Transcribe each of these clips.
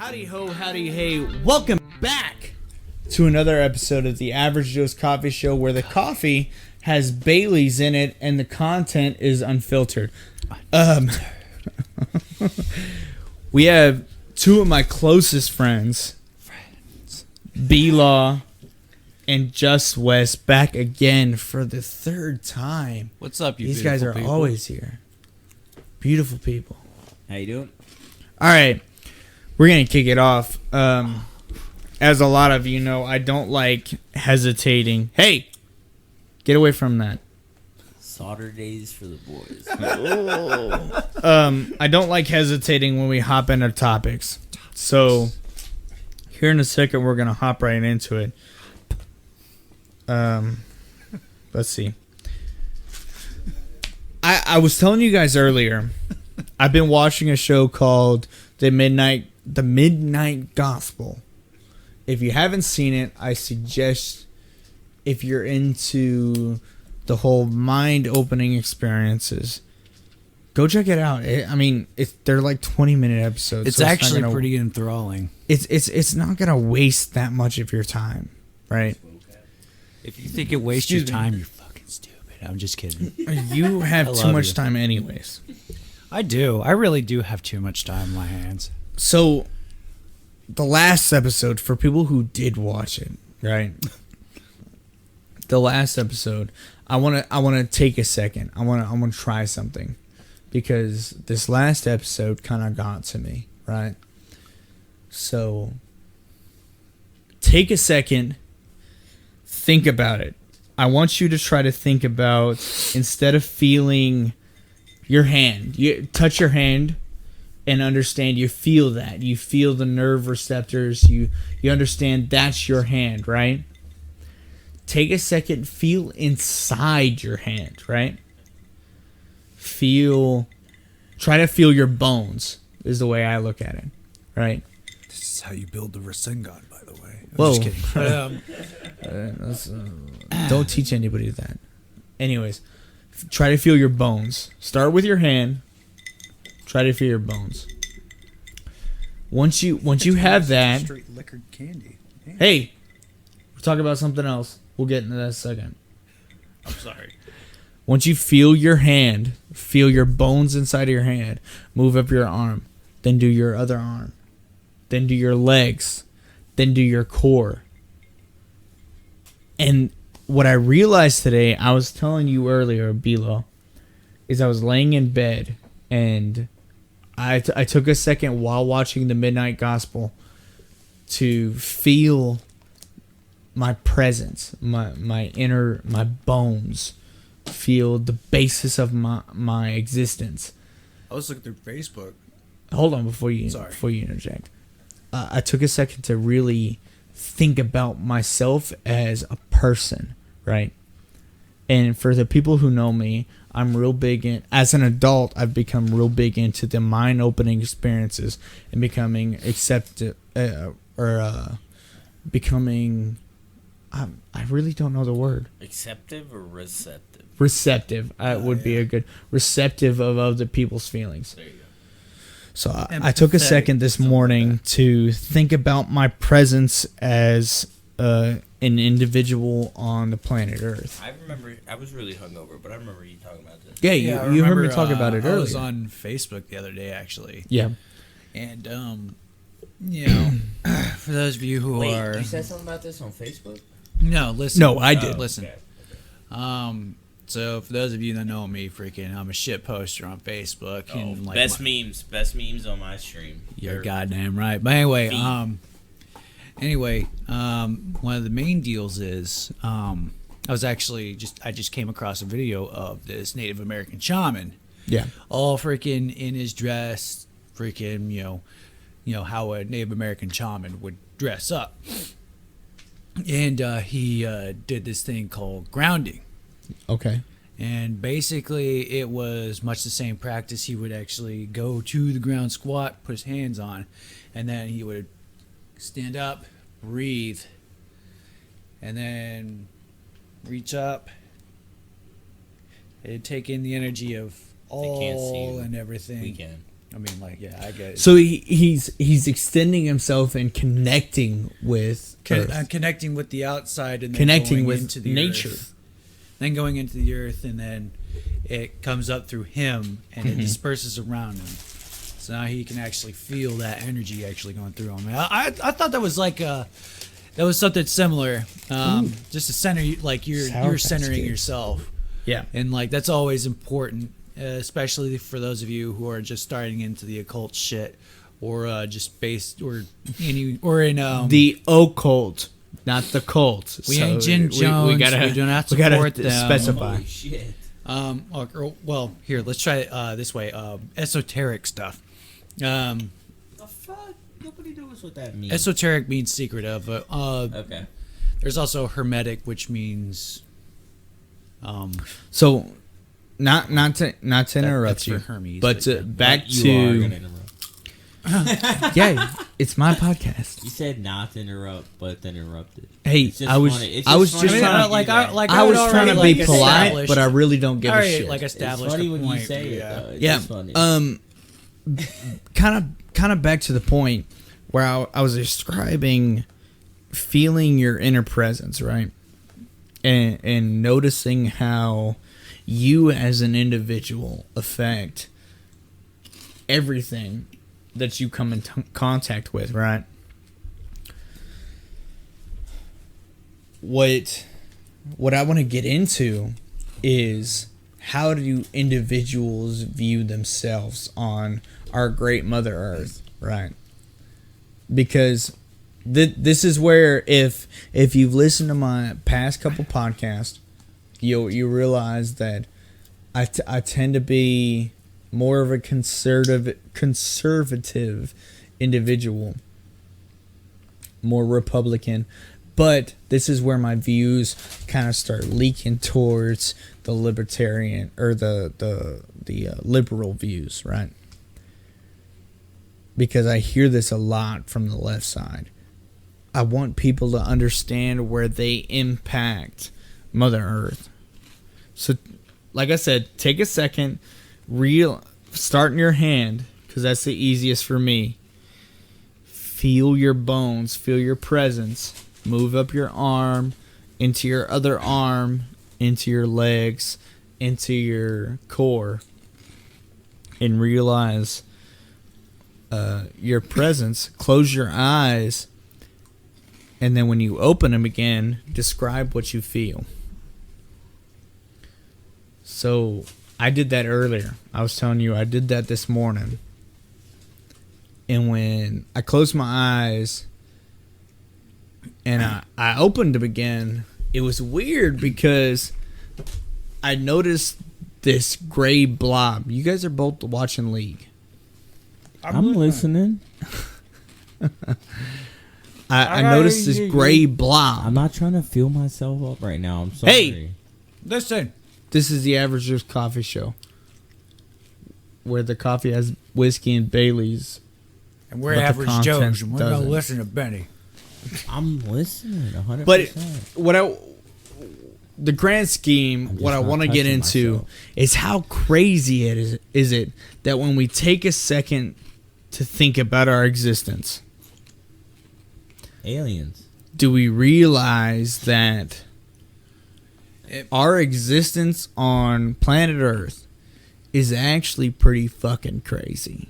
Howdy ho, howdy hey, welcome back to another episode of the Average Joe's Coffee Show, where the coffee has Baileys in it and the content is unfiltered. We have two of my closest friends, B-Law and Just West, back again for the third time. What's up, you These guys are people? always here. Beautiful people. How you doing? All right, we're going to kick it off. As a lot of you know, I don't like hesitating. Hey, get away from that. Solder days for the boys. I don't like hesitating when we hop into topics. So, here in a second, we're going to hop right into it. Let's see. I was telling you guys earlier, I've been watching a show called The Midnight Gospel. If you haven't seen it, I suggest, if you're into the whole mind-opening experiences, go check it out. They're like 20-minute episodes. It's actually pretty enthralling. It's not gonna waste that much of your time, right? If you think it wastes your time, you're fucking stupid. I'm just kidding. You have too much time anyways. I do. I really do have too much time in my hands. So, the last episode, for people who did watch it, right? The last episode, I wanna take a second. I wanna try something, because this last episode kind of got to me, right? So, take a second, think about it. I want you to try to think about, instead of feeling your hand, you touch your hand and understand you feel that. You feel the nerve receptors. You understand that's your hand, right? Take a second, feel inside your hand, right? Try to feel your bones, is the way I look at it, right? This is how you build the Rasengan, by the way. Whoa. Just kidding. Don't teach anybody that. Anyways, try to feel your bones. Start with your hand. Try to feel your bones. Once you have that, Straight liquored candy. Damn. hey, we're talking about something else. We'll get into that in a second. I'm sorry. Once you feel your hand, feel your bones inside of your hand, move up your arm, then do your other arm, then do your legs, then do your core. And what I realized today, I was telling you earlier, Bilo, is I was laying in bed and I took a second while watching the Midnight Gospel to feel my presence, my inner, my bones, feel the basis of my existence. I was looking through Facebook. Hold on before you interject. I took a second to really think about myself as a person, right? And for the people who know me, I'm real big as an adult, I've become real big into the mind-opening experiences and becoming I really don't know the word. Acceptive or receptive? Receptive would be a good receptive of other people's feelings. There you go. So I took a second this morning to think about my presence as an individual on the planet Earth. I remember, I was really hungover, but I remember you talking about this. Yeah, you heard me remember, talk about it earlier. I was on Facebook the other day, actually. Yeah. And, you know, for those of you who Wait, are... you said something about this on Facebook? No, listen. No, I did. Listen. Okay. So for those of you that know me, I'm a shit poster on Facebook. Oh, And best memes on my stream. You're goddamn right. But anyway, one of the main deals is I just came across a video of this Native American shaman. Yeah. All freaking in his dress, freaking, you know how a Native American shaman would dress up. And he did this thing called grounding. Okay. And basically, it was much the same practice. He would actually go to the ground, squat, put his hands on, and then he would stand up, breathe, and then reach up and take in the energy of They can't see all you. and everything. We can. I mean, like, yeah, I get it. So he's extending himself and connecting with Earth. Connecting with the outside and then Connecting going with into the nature. earth. Then going into the earth, and then it comes up through him and it disperses around him. So now he can actually feel that energy actually going through him. I thought that was like that was something similar. Just to center, like you're centering yourself. Yeah. And like that's always important, especially for those of you who are just starting into the occult shit, or just based or in The occult, not the cult. We ain't Jim Jones. We do not support them. Specify. Holy shit. Well, here, let's try it this way. Esoteric stuff. The fuck? Nobody knows what that means. Esoteric means secretive. Okay. There's also hermetic, which means. So, not to interrupt that's you, for Hermes, but back You are to gonna interrupt. yeah, it's my podcast. You said not to interrupt, but then interrupted. Hey, It's just I was funny. It's I was just just funny trying when to you do that. I was trying to be like, polite, established- but I really don't give a already, shit. like It's established funny the when point. you say it, Yeah. though. It's Yeah. just funny. Kind of back to the point where I was describing feeling your inner presence, right? And noticing how you as an individual affect everything that you come in contact with, right? What I want to get into is how do individuals view themselves on our great Mother Earth, right? Because this is where if you've listened to my past couple podcasts, you realize that I tend to be more of a conservative individual, more Republican. But this is where my views kind of start leaking towards the libertarian or the liberal views, right? Because I hear this a lot from the left side. I want people to understand where they impact Mother Earth. So, like I said, take a second, start in your hand, because that's the easiest for me. Feel your bones, feel your presence. Move up your arm, into your other arm, into your legs, into your core, and realize your presence. Close your eyes, and then when you open them again, describe what you feel. So, I did that earlier. I was telling you I did that this morning. And when I closed my eyes and I opened them again, it was weird because I noticed this gray blob. You guys are both watching League. I'm listening. I noticed this gray blob. I'm not trying to feel myself up right now. I'm sorry. Hey! Listen. This is the Average Joe's Coffee Show, where the coffee has whiskey and Bailey's. And we're but the average content Joes, and we're going to doesn't. listen to Benny. I'm listening 100%. But the grand scheme, I'm what I just not want to get touching into myself. is how crazy is it that when we take a second to think about our existence, Aliens. do we realize that our existence on planet Earth is actually pretty fucking crazy?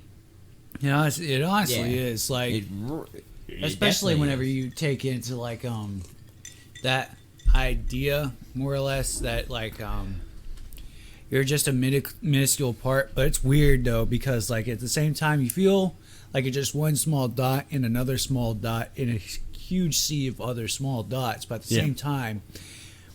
You know, it honestly Yeah. is. Like, It especially definitely whenever is. you take into like that idea more or less that like you're just a minuscule part. But it's weird though, because like at the same time you feel like it's just one small dot in another small dot in a huge sea of other small dots, but at the same time,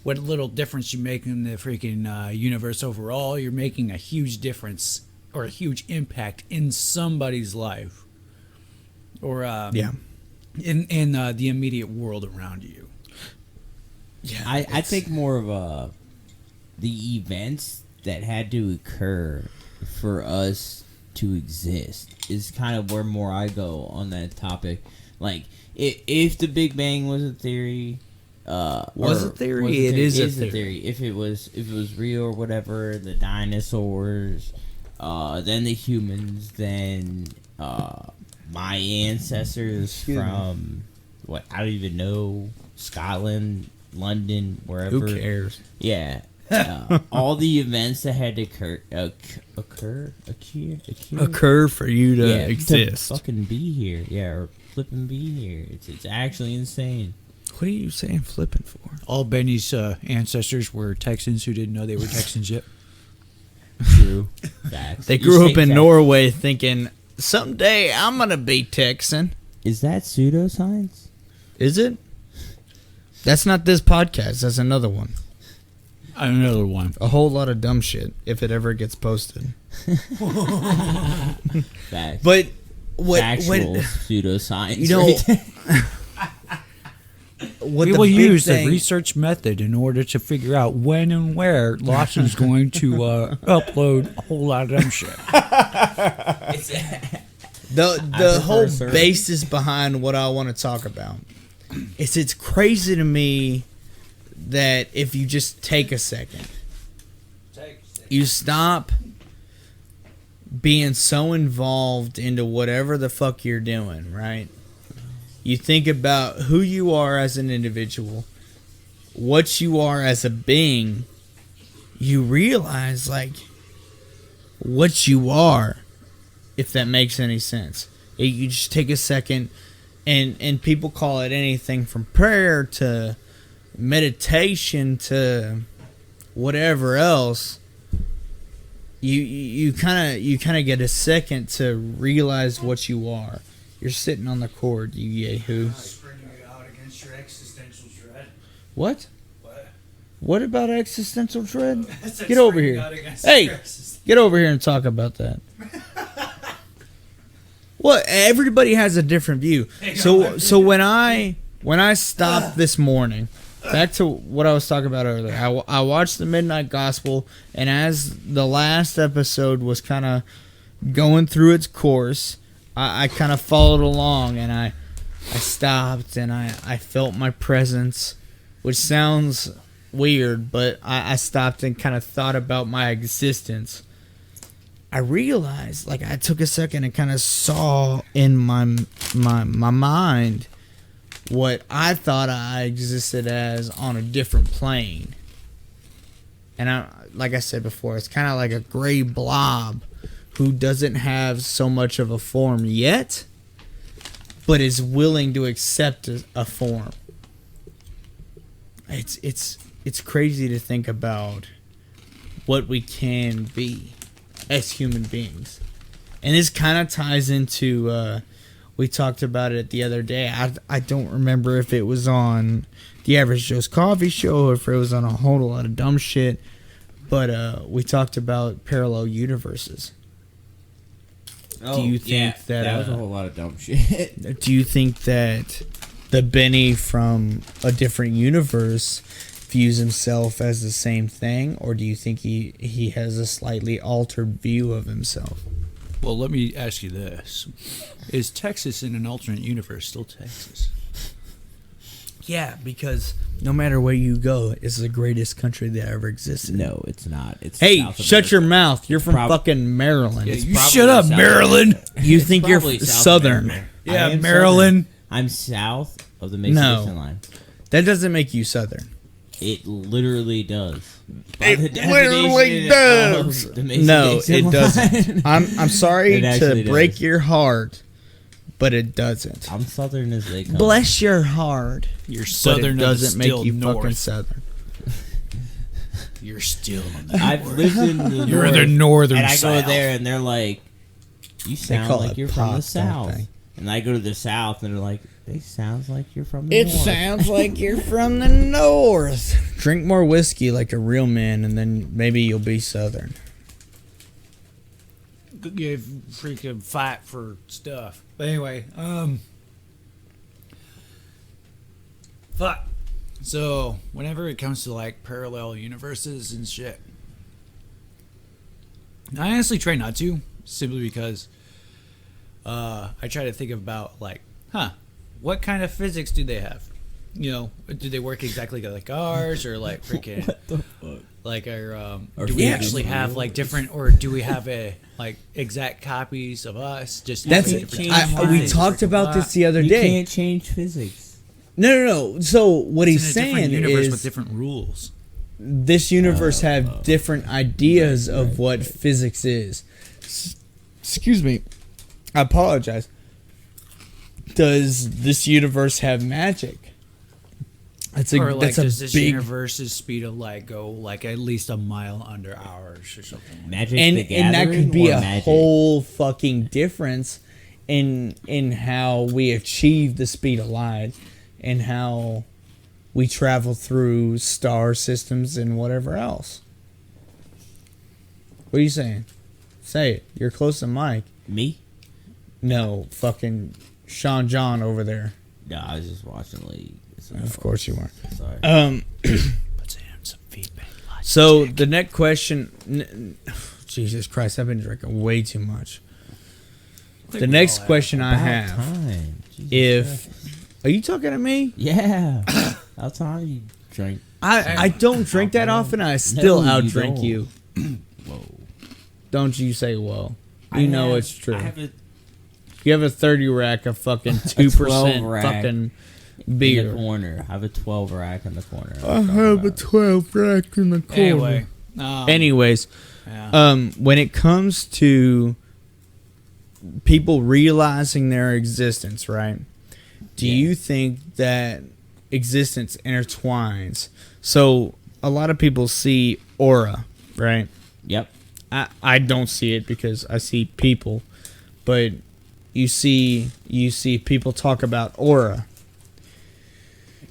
what little difference you make in the freaking universe overall, you're making a huge difference or a huge impact in somebody's life, or in the immediate world around you. Yeah, I think more of the events that had to occur for us to exist is kind of where more I go on that topic. Like, if the Big Bang was a theory, Was a theory? It is a theory. If it was real or whatever, the dinosaurs, then the humans, then my ancestors from what I don't even know, Scotland, London, wherever. Who cares? Yeah. All the events that had to Occur for you to yeah, exist. to fucking be here. Yeah, or flipping be here. It's actually insane. What are you saying flipping for? All Benny's ancestors were Texans who didn't know they were Texans yet. True. Facts. They You grew say up in facts. Norway thinking, someday I'm going to be Texan. Is that pseudoscience? Is it? That's not this podcast. That's another one. Another one. A whole lot of dumb shit if it ever gets posted. Facts. But what Actual pseudoscience. you know, right there. what We the will big use thing- the research method in order to figure out when and where Lawson's going to upload a whole lot of dumb shit. the prefer whole certain. basis behind what I want to talk about is it's crazy to me that if you just take a second, you stop being so involved into whatever the fuck you're doing, right? You think about who you are as an individual, what you are as a being. You realize, like, what you are, if that makes any sense. You just take a second, and people call it anything from prayer to meditation to whatever else. You kind of get a second to realize what you are. You're sitting on the cord, you yahoo. Out against your existential dread. What? What? What about existential dread? Get over here. Hey, get over here and talk about that. Well, everybody has a different view. So when I stopped this morning, back to what I was talking about earlier, I watched the Midnight Gospel, and as the last episode was kind of going through its course, I kind of followed along, and I stopped, and I felt my presence, which sounds weird, but I stopped and kind of thought about my existence. I realized, like, I took a second and kind of saw in my mind what I thought I existed as on a different plane. And like I said before, it's kind of like a gray blob who doesn't have so much of a form yet, but is willing to accept a form. It's crazy to think about what we can be as human beings. And this kind of ties into, we talked about it the other day. I don't remember if it was on the Average Joe's Coffee Show or if it was on a whole lot of dumb shit, but we talked about parallel universes. Oh, Do you think that was a whole lot of dumb shit? Do you think that the Benny from a different universe views himself as the same thing, or do you think he has a slightly altered view of himself? Well, let me ask you this. Is Texas in an alternate universe still Texas? Yeah, because no matter where you go, it's the greatest country that ever existed. No, it's not. It's Hey, South shut your America. mouth. You're from Prob- fucking Maryland. Yeah, you probably shut up, South Maryland. America. You It's think you're probably South Southern. America. Yeah, I am Maryland. Southern. I'm south of the Mexican line. That doesn't make you Southern. It literally does. It By the literally definition does. of the Mexican No, it line. doesn't. I'm sorry It to actually break does. your heart, but it doesn't. I'm Southern as they come. Bless your heart. You're But Southern it doesn't is make still you north. fucking Southern. You're still in the I've lived in the You're north, the northern and I South. go there, and they're like, "You sound call like it you're from pop, the don't south." they? And I go to the south, and they're like, "They sounds like you're from the It north." sounds like you're from the north. Drink more whiskey like a real man, and then maybe you'll be Southern. You freaking fight for stuff. But anyway, fuck. So, whenever it comes to like parallel universes and shit, I honestly try not to, simply because I try to think about like, what kind of physics do they have? do they work exactly like ours, or like freaking What the fuck? like our Our do we physics actually are have real? like different, or do we have a like exact copies of us? Just That's having it. different We timelines, talked or about this the other You day. can't change physics. No. So what It's he's in a different saying universe is with different rules. this universe have different ideas of what physics is. Excuse me. I apologize. Does this universe have magic? That's Or like, that's a does this big universe's speed of light go like at least a mile under ours or something? Like Magic and the and that Gathering could be or a magic? whole fucking difference in how we achieve the speed of light and how we travel through star systems and whatever else. What are you saying? Say it. You're close to Mike. Me? No, fucking Sean John over there. No, I was just watching League. So, Of course you weren't. sorry. Let's hit him some feedback. So the next question, Jesus Christ, I've been drinking way too much. The next question I About have, time. Jesus if Christ. are you talking to me? Yeah. About time you drank. I don't drink that often. I still No, you outdrink don't. you. Whoa. Don't you say whoa? You know it's true. I have a You have a 30 rack of fucking 12 2% rack fucking in the beer. corner. I have a 12 rack in the corner. I have a 12 rack in the corner. Anyway, Anyways, yeah. when it comes to people realizing their existence, right? Do you think that existence intertwines? So a lot of people see aura, right? Yep. I don't see it because I see people, but you see people talk about aura.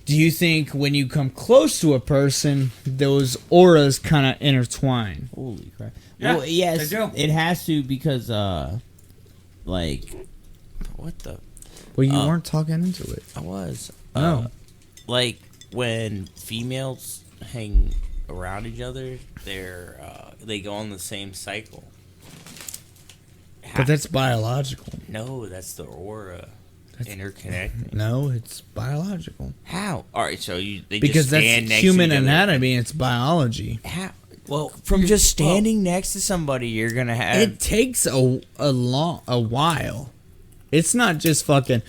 Do you think when you come close to a person, those auras kind of intertwine? Holy crap. Yeah, Well, yes, they do. it has to because, like, what the? Well, you weren't talking into it. I was. No. Like, when females hang around each other, they go on the same cycle. But that's biological. No, that's the aura. Interconnecting. No, it's biological. How? All right, so they Because just stand that's next human to each other. anatomy. It's biology. How? Well, from just standing next to somebody, you're gonna have. It takes a while. It's not just fucking.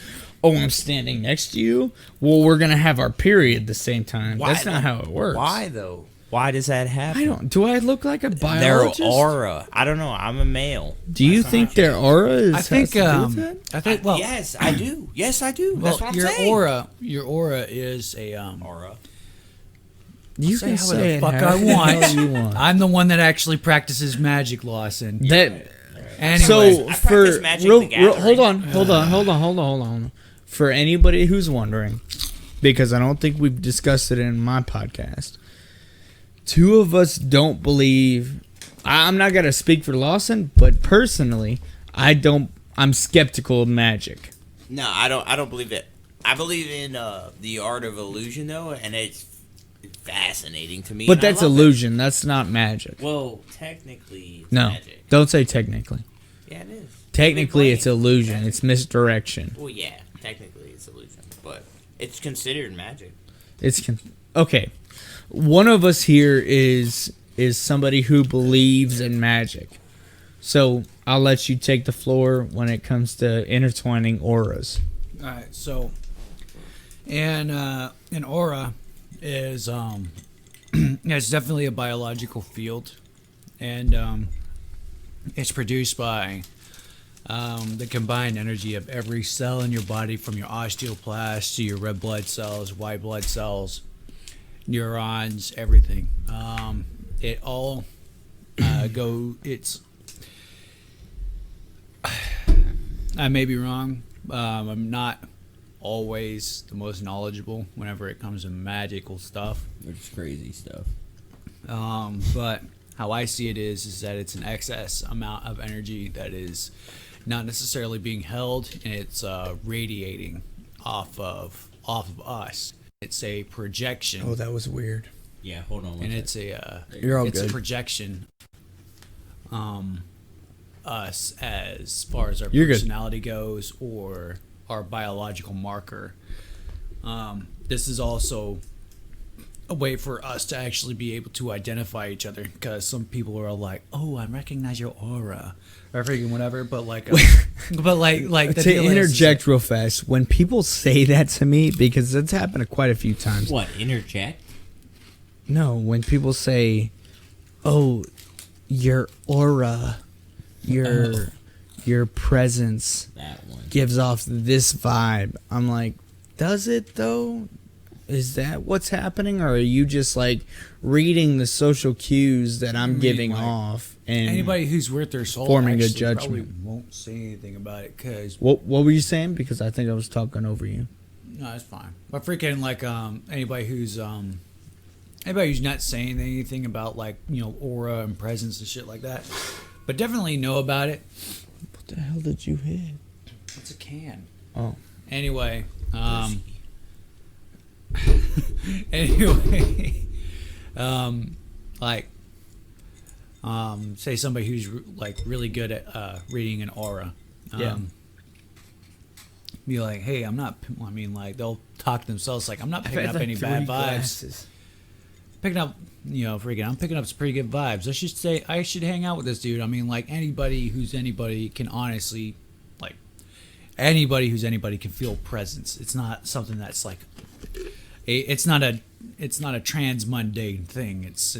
Oh, I'm standing next to you. Well, we're gonna have our period the same time. That's not how it works. Why though? Why does that happen? I don't. Do I look like a Their biologist? aura. I don't know. I'm a male. Do you think their aura is? I think has to do with that? I think well, yes, I do. Yes, I do. well, That's what I'm your saying. your aura is a Aura. You say can how say the it fuck however I the want. hell you want. I'm the one that actually practices magic, Lawson. That. Anyway, So I for practice Magic the Gathering. hold on. For anybody who's wondering, because I don't think we've discussed it in my podcast, two of us don't believe. I'm not gonna speak for Lawson, but personally, I don't. I'm skeptical of magic. No, I don't believe it. I believe in the art of illusion, though, and it's fascinating to me. But and I that's love it. illusion. That's not magic. Well, technically, it's No, magic. don't say technically. Yeah, it is. Technically, Big it's brain. illusion. It's misdirection. Well, yeah, technically it's illusion, but it's considered magic. Okay. One of us here is somebody who believes in magic. So I'll let you take the floor when it comes to intertwining auras. all right. So, and an aura is yeah, it's definitely a biological field, and it's produced by the combined energy of every cell in your body, from your osteoblast to your red blood cells, white blood cells, neurons, everything. It all it's I may be wrong. I'm not always the most knowledgeable whenever it comes to magical stuff. Which is crazy stuff. But how I see it is that it's an excess amount of energy that is not necessarily being held, and it's radiating off of us. It's a projection. Oh, that was weird. Yeah, hold on. And it's a You're all it's good. a projection us as far as our You're good. personality goes, or our biological marker. this is also a way for us to actually be able to identify each other, because some people are like, "Oh, I recognize your aura," or freaking whatever. But like, but like the To deal is- interject real fast, when people say that to me, because it's happened quite a few times. What, interject? No, when people say, "Oh, your aura, your presence That one. gives off this vibe," I'm like, does it though? Is that what's happening, or are you just like reading the social cues that I'm giving like, off? And anybody who's worth their soul forming a actually judgment. probably won't say anything about it, because what were you saying? Because I think I was talking over you. no, it's fine. But freaking like anybody who's not saying anything about like, you know, aura and presence and shit like that, but definitely know about it. What the hell did you hit? It's a can. Oh, Anyway, anyway, like, say somebody who's like really good at reading an aura. Yeah. Be like, hey, I'm not. I mean, like they'll talk to themselves like, I'm not picking up any bad vibes. Picking up, you know, freaking, I'm picking up some pretty good vibes. I should hang out with this dude. I mean, like anybody who's anybody can honestly, like, anybody who's anybody can feel presence. It's not something that's like, it's not a transmundane thing. It's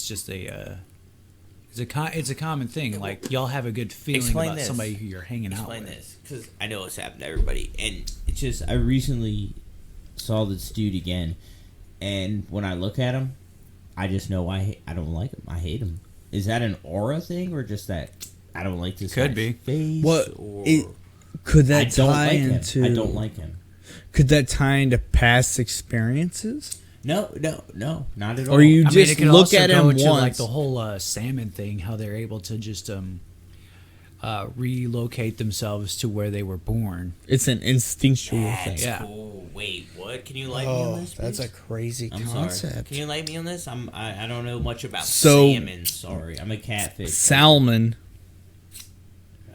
just it's a common thing. Like y'all have a good feeling Explain about this. somebody who you're hanging out Explain with. this, because I know it's happened to everybody, and it's just I recently saw this dude again, and when I look at him, I just know I don't like him. I hate him. Is that an aura thing, or just that I don't like this Could guy's be. face? What or could I that don't tie like into? him. I don't like him. Could that tie into past experiences? No, not at all. Or you I mean, just it could look also at go him into, once. like the whole salmon thing, how they're able to just relocate themselves to where they were born. It's an instinctual That's thing. Yeah. cool. Wait, what? Can you light me on this? That's a please? crazy I'm concept. sorry. Can you light me on this? I don't know much about So- salmon. Sorry, I'm a catfish. Salmon.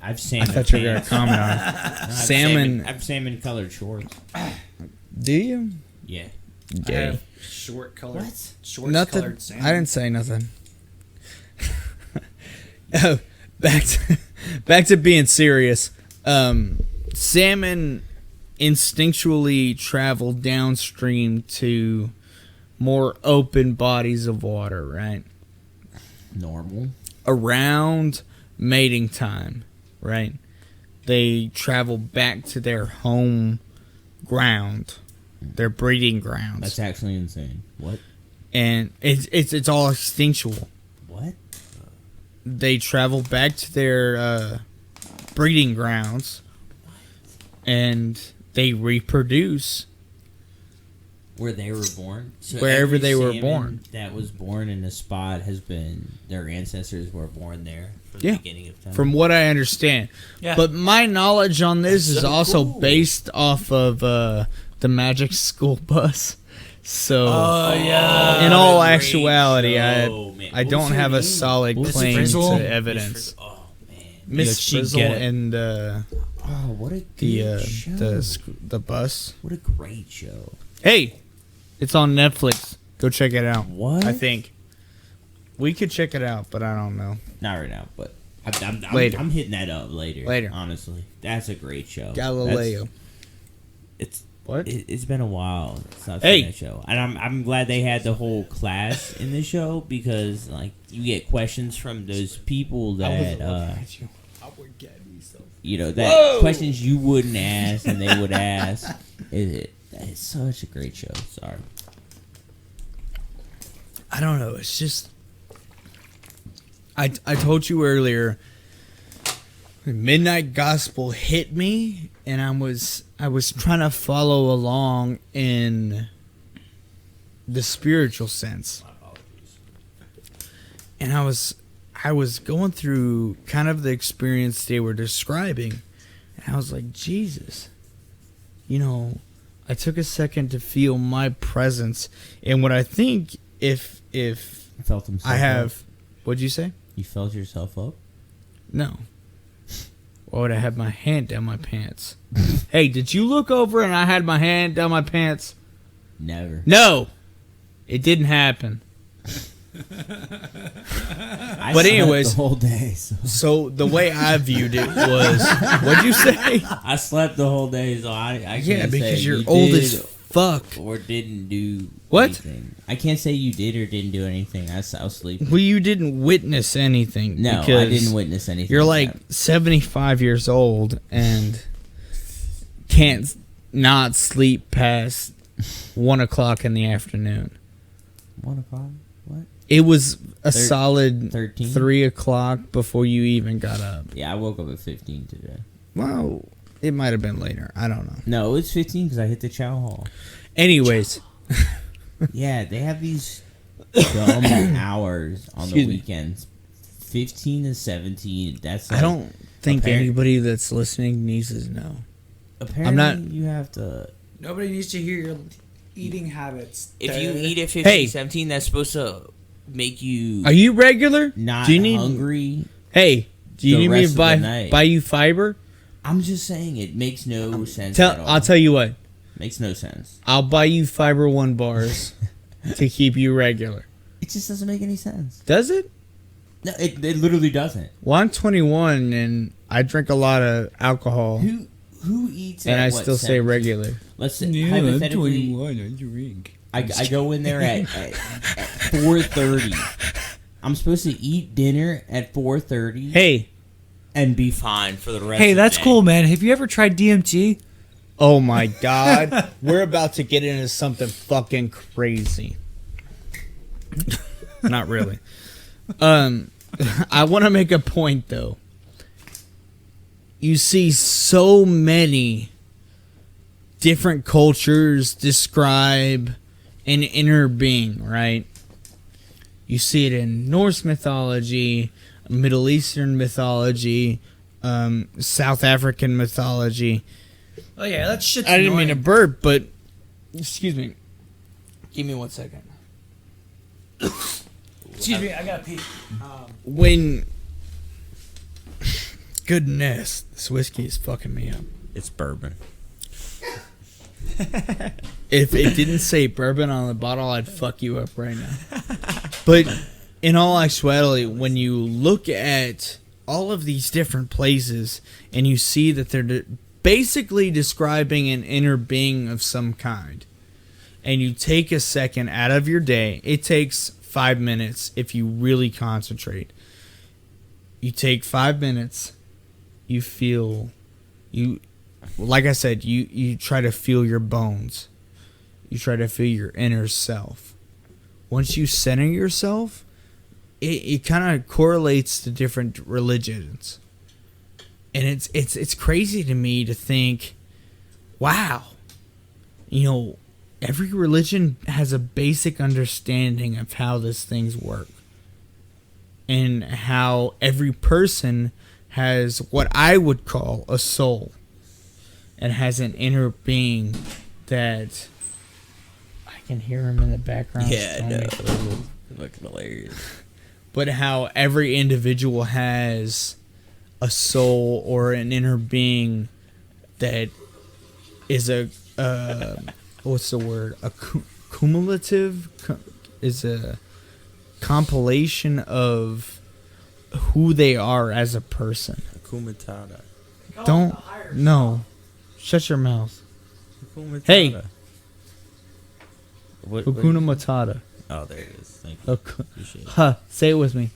I've I salmon. thought you were gonna pants. comment on. I have Salmon. I have salmon colored shorts. Do you? Yeah. Gay. Short colored, What? short Nothing. colored salmon. I didn't say nothing. Oh, back to being serious. Salmon instinctually travel downstream to more open bodies of water, right? Normal. Around mating time, right? They travel back to their home ground, their breeding grounds, That's actually insane. What? and it's all instinctual. What? They travel back to their breeding grounds, and they reproduce Where they were born? So Wherever every they were salmon born. that was born in a spot has been, their ancestors were born there from Yeah. the beginning of time. from what I understand. Yeah. But my knowledge on this That's is so also cool. based off of the Magic School Bus. So Oh yeah. in all Great actuality, show, man. I What was don't her have a name? solid What was claim Frizzle? to evidence. Oh man. Miss Yeah, she'd Frizzle get it. and Oh, what a good show. the bus. What a great show. Hey, it's on Netflix. Go check it out. What? I think we could check it out, but I don't know. Not right now, but Later. I'm hitting that up later. Later. Honestly, that's a great show. Galileo. It's What? it's been a while since I've Hey. seen that show, and I'm glad they had the whole class in the show, because like you get questions from those people that you know, that Whoa. questions you wouldn't ask and they would ask. It's such a great show. Sorry. I don't know. It's just I told you earlier. Midnight Gospel hit me, and I was trying to follow along in the spiritual sense, and I was going through kind of the experience they were describing, and I was like, Jesus, you know, I took a second to feel my presence, and what I think if You felt himself I have, up? what'd you say? You felt yourself up? No. Why would I have my hand down my pants? Hey, did you look over and I had my hand down my pants? Never. No, it didn't happen. I But slept anyways, the whole day. So the way I viewed it was, what'd you say? I slept the whole day, so I can't Yeah, say because you're you old did as fuck. or didn't do What? anything. I can't say you did or didn't do anything. I was sleeping. Well, you didn't witness anything. No, I because didn't witness anything. You're like 75 years old and can't not sleep past 1 o'clock in the afternoon. 1 o'clock. What? It was a solid 13? 3 o'clock before you even got up. Yeah, I woke up at 15 today. Well, it might have been later. I don't know. No, it was 15 because I hit the chow hall. Anyways. Yeah, they have these dumb hours on Excuse the me. weekends. 15 to 17. That's I like, don't think apparent- anybody that's listening needs to know. Apparently, I'm not- you have to. Nobody needs to hear your eating habits. If you eat at 15, Hey. 17, that's supposed to make you Are you regular? not Do you need? hungry. Hey, do you the need me rest to of the buy night. buy you fiber? I'm just saying it makes no sense at all. I'll tell you what. Makes no sense. I'll buy you Fiber One bars to keep you regular. It just doesn't make any sense. Does it? No, it literally doesn't. Well, I'm 21 and I drink a lot of alcohol, Who eats and at I what, still say 17? regular. Let's say hypothetically, I drink. I go in there at 4:30. I'm supposed to eat dinner at 4:30 Hey, and be fine for the rest. Hey, of the that's day. cool, man. Have you ever tried DMT? oh my God, we're about to get into something fucking crazy. Not really. I want to make a point though. You see so many different cultures describe an inner being, right? You see it in Norse mythology, Middle Eastern mythology, South African mythology. Oh yeah, that shit's I didn't mean to annoying. burp, but excuse me. Give me 1 second. Excuse me, I gotta pee. When goodness, this whiskey is fucking me up. It's bourbon. If it didn't say bourbon on the bottle, I'd fuck you up right now. But in all actuality, when you look at all of these different places and you see that they're basically describing an inner being of some kind, and you take a second out of your day, it takes 5 minutes if you really concentrate. You take 5 minutes, you feel, like I said, you try to feel your bones. You try to feel your inner self. Once you center yourself, it kind of correlates to different religions. And it's crazy to me to think, wow, every religion has a basic understanding of how these things work. And how every person has what I would call a soul. And has an inner being that I can hear him in the background. Yeah, I know. storming through. Fucking hilarious. But how every individual has a soul or an inner being that is a what's the word? A cumulative is a compilation of who they are as a person. Hakuna Matata. Don't no. Shut your mouth. Hey. Hakuna Matata. Oh, there it is. Thank you. Appreciate it. Say it with me.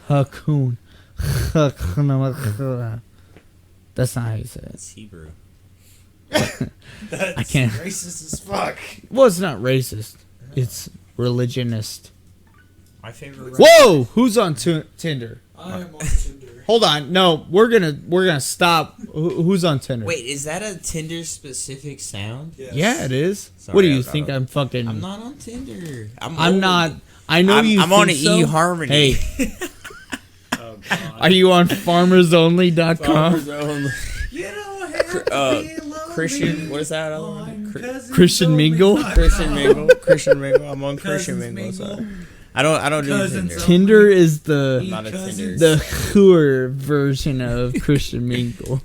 Hakun. That's not how you say it. It's Hebrew. I can't. Racist as fuck. Well, it's not racist. It's religionist. My favorite. Whoa! Who's on Tinder? I am on Tinder. Hold on. No, we're gonna stop. Who's on Tinder? Wait, is that a Tinder specific sound? Yes. Yeah, it is. Sorry, What do you I'm think? not- I'm fucking. I'm not on Tinder. I'm old. not. I know you. I'm on think an so. eHarmony. Hey, Oh god. are you on FarmersOnly.com? Farmers only. You don't have to be lonely. Christian. What is that other one? Christian Mingle? Christian Mingle. Christian Mingle. I'm on Christian Cousins Mingle. So. Mingle. I don't do Cousins Tinder. of- Tinder is I'm not a Tinder. the hooer version of Christian Mingle.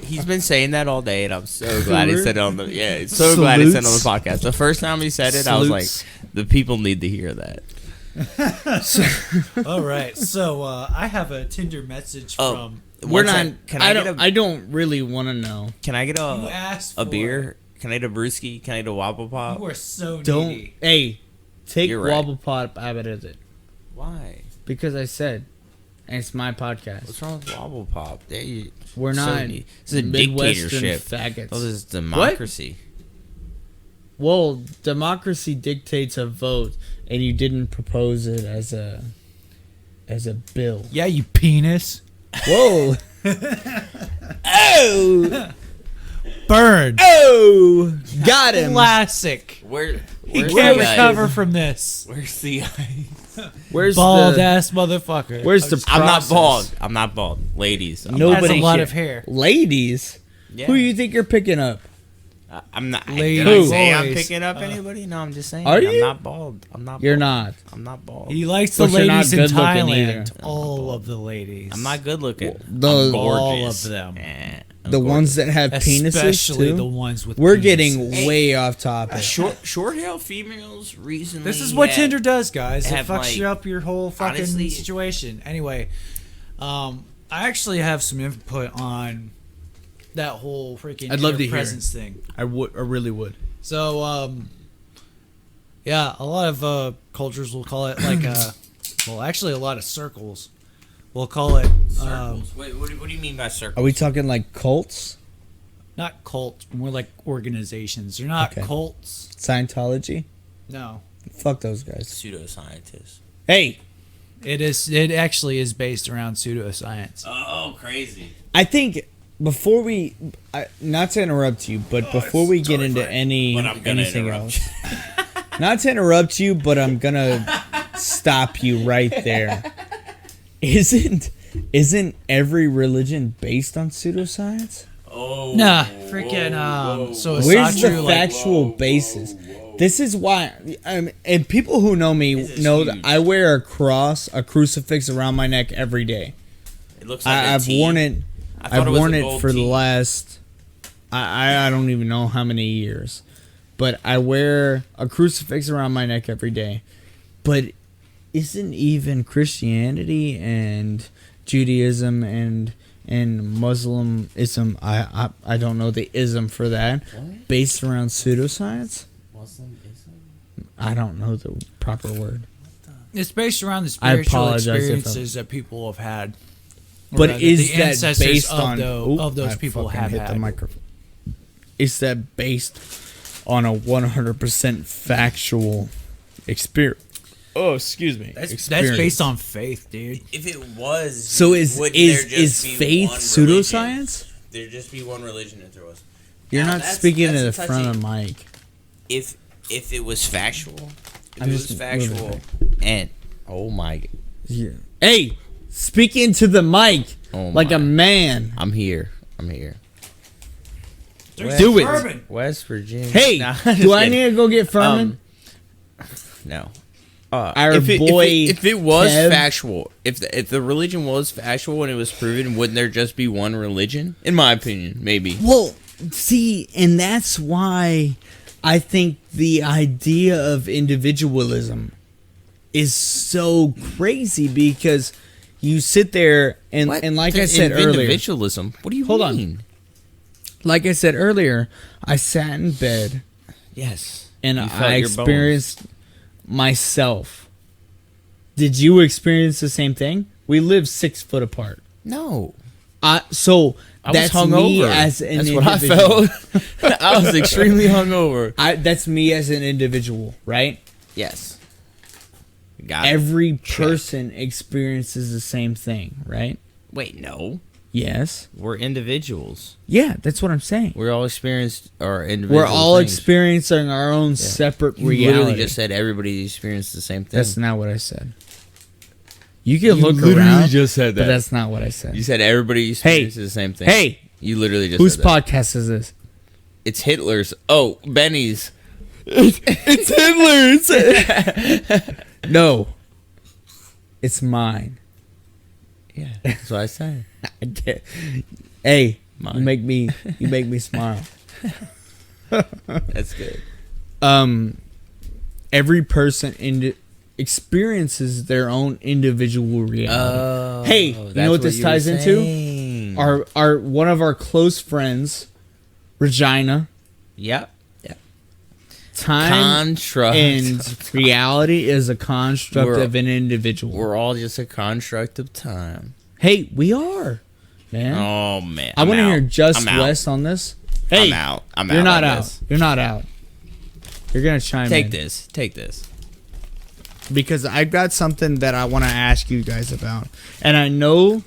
He's been saying that all day, and I'm so glad he Hooer? said it on the. Yeah, so glad he said it on the Salutes. podcast. The first time he said it, I was like, Salutes. the people need to hear that. All right, so I have a Tinder message Oh. from. We're One not. sec, Can I get a? I don't really want to know. Can I get You a asked a for beer? Can I get a brewski? Can I get a wobble it. pop? You are so Don't. needy. Hey, take You're right. Wobble Pop out of it Why? because I said, and it's my podcast. What's wrong with wobble pop? We're So not neat. This is a Midwestern dictatorship. faggots. Oh, this is democracy. Well, democracy dictates a vote, and you didn't propose it as a bill. Yeah, you penis. Whoa! oh! Bird. Oh! Got him. Classic. Where's He the can't ice? recover from this. Where's the ice? Where's Bald the? ass motherfucker. Where's the? I'm not process? bald. I'm not bald. Ladies. I'm Nobody Has a lot here. of hair. Ladies. Yeah. Who do you think you're picking up? I'm not. Ladies. Did I say I'm Boys. picking up anybody? No, I'm just saying. Are I'm you? not bald. I'm not. You're bald. not. I'm not bald. He likes the But you're not ladies in good looking Thailand. either. All of the ladies. I'm not good looking. The- I'm gorgeous. All of them. I'm The gorgeous. ones that have penises Especially too. the ones with We're penises. getting Hey, way off topic. short hair females recently. This is what have- Tinder does, guys. It have, fucks like, you up your whole fucking honestly- situation. Anyway, I actually have some input on that whole freaking I'd love to hear presence thing. I really would. So, yeah, a lot of cultures will call it like well, actually, a lot of circles will call it Circles. Wait, what do you mean by circles? Are we talking like cults? not cults, more like organizations. They're not Okay. cults. Scientology? No, Fuck those guys. Pseudoscientists. Hey, it is. It actually is based around pseudoscience. Oh, crazy. I think before we, not to interrupt you, but before we get into But I'm gonna anything interrupt else, not to interrupt you, but I'm gonna stop you right there. Isn't every religion based on pseudoscience? Oh. Nah, freaking. So it's Where's not the true. Like, factual basis? This is why, and people who know me This is know huge. that I wear a crucifix around my neck every day. It looks like I've worn it. I thought I've it was worn a it gold for the tee. last. I don't even know how many years, but I wear a crucifix around my neck every day. But isn't even Christianity and Judaism and Muslimism, I don't know the ism for that, What? based around pseudoscience? Muslim Islam? I don't know the proper word. it's based around the I spiritual apologize if I'm- experiences that people have had. Or But rather, is the that ancestors based of on of those I people fucking have hit had? the microphone? Is that based on a 100% factual experience? Oh, excuse me. That's based on faith, dude. If it was, So is wouldn't there just be faith one pseudoscience? religion? There'd just be one religion if there was. You're Now, not that's- speaking to the that's front of touchy. the mic. If it was factual, if I'm it just was factual, moving and oh my, Hey, speaking to the mic oh like my. a man. I'm here. Do it. Bourbon. West Virginia. Hey, Nah, do just I kidding. need to go get Furman? No. Our if boy if it was Kev. factual, if the religion was factual and it was proven, wouldn't there just be one religion? In my opinion, maybe. Well, see, and that's why I think the idea of individualism is so crazy, because you sit there and like I said earlier, individualism. What do you Hold on. mean? like I said earlier, I sat in bed Yes. and You felt I your experienced myself. Did you experience the same thing? We live 6 foot apart. No. So I was that's me hungover. as an That's what I individual. felt. I was extremely hungover. That's me as an individual, right? Yes. Got it. Every person experiences the same thing, right? Wait, no. Yes. We're individuals. Yeah, that's what I'm saying. We're all experienced our individual We're all things. experiencing our own separate You reality. literally just said everybody experienced the same thing. That's not what I said. You can look around, just said but that's not what I said. You said everybody experiences the same thing. Hey, You literally just whose said that. podcast is this? It's Hitler's. Oh, Benny's. It's Hitler's. No, It's mine. Yeah, that's what I say. I get, hey, Mine. you make me smile. That's good. Every person experiences their own individual reality. Hey, you know what this ties into? Our one of our close friends, Regina. Yep. Time Construct. and reality is a construct of an individual. We're all just a construct of time. Hey, we are, man. Oh man, I want to hear Just I'm out. West on this. Hey, I'm out. I'm you're out not on out. this. You're not out. You're gonna chime Take in. Take this. Because I've got something that I want to ask you guys about, and I know.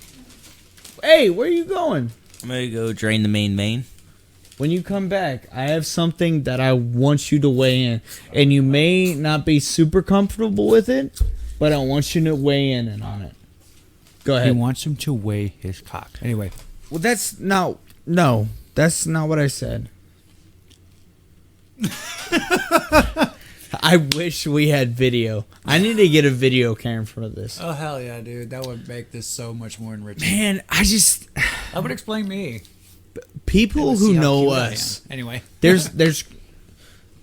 Hey, where are you going? I'm gonna go drain the main. When you come back, I have something that I want you to weigh in, and you may not be super comfortable with it, but I want you to weigh in on it. Go He ahead. wants him to weigh his cock. Anyway. Well, that's not. No, that's not what I said. I wish we had video. I need to get a video camera for this. Oh, hell yeah, dude. That would make this so much more enriching. Man, That would explain me. people Let's who see how know cute I us. am. Anyway. There's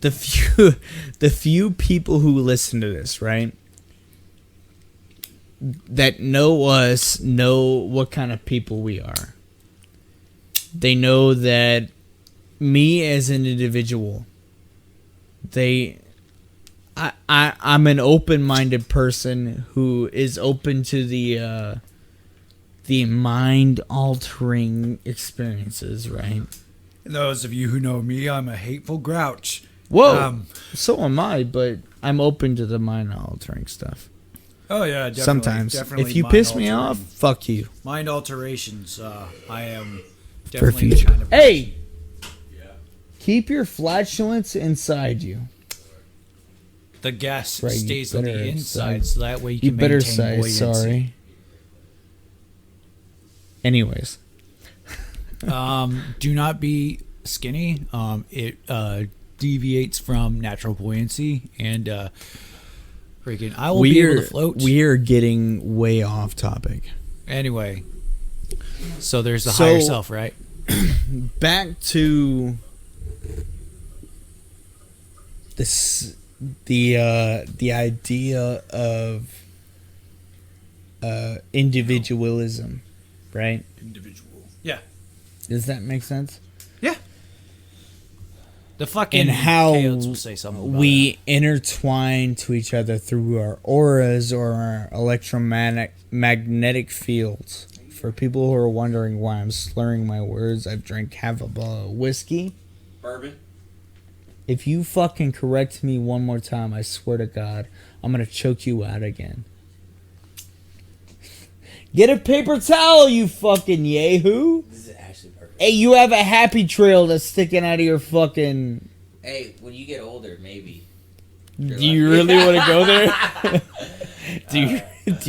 the few people who listen to this, right? That know us, know what kind of people we are. They know that me as an individual, I'm an open-minded person who is open to the mind-altering experiences, right? Those of you who know me, I'm a hateful grouch. Whoa, so am I, but I'm open to the mind-altering stuff. Oh yeah, definitely. Sometimes, Definitely if you piss me off, mind-altering. fuck you. Mind alterations. I am For definitely future. the kind of Hey, keep your flatulence inside you. the gas Right, you stays on the better inside, say- so that way you You can better maintain say buoyancy. sorry. Anyways, Do not be skinny. It deviates from natural buoyancy, and freaking, I will be able to float. we are getting way off topic. Anyway, so there's the So- higher self, right? Back to this, the idea of individualism, right? Individual. Yeah. Does that make sense? Yeah. The fucking And how chaos will say something about we intertwine to each other through our auras or our electromagnetic fields. For people who are wondering why I'm slurring my words, I've drank half a bottle of whiskey. Bourbon. If you fucking correct me one more time, I swear to God, I'm gonna choke you out again. Get a paper towel, you fucking yahoo! This is actually perfect. Hey, you have a happy trail that's sticking out of your fucking... Hey, when you get older, maybe. Do you really want to go there? do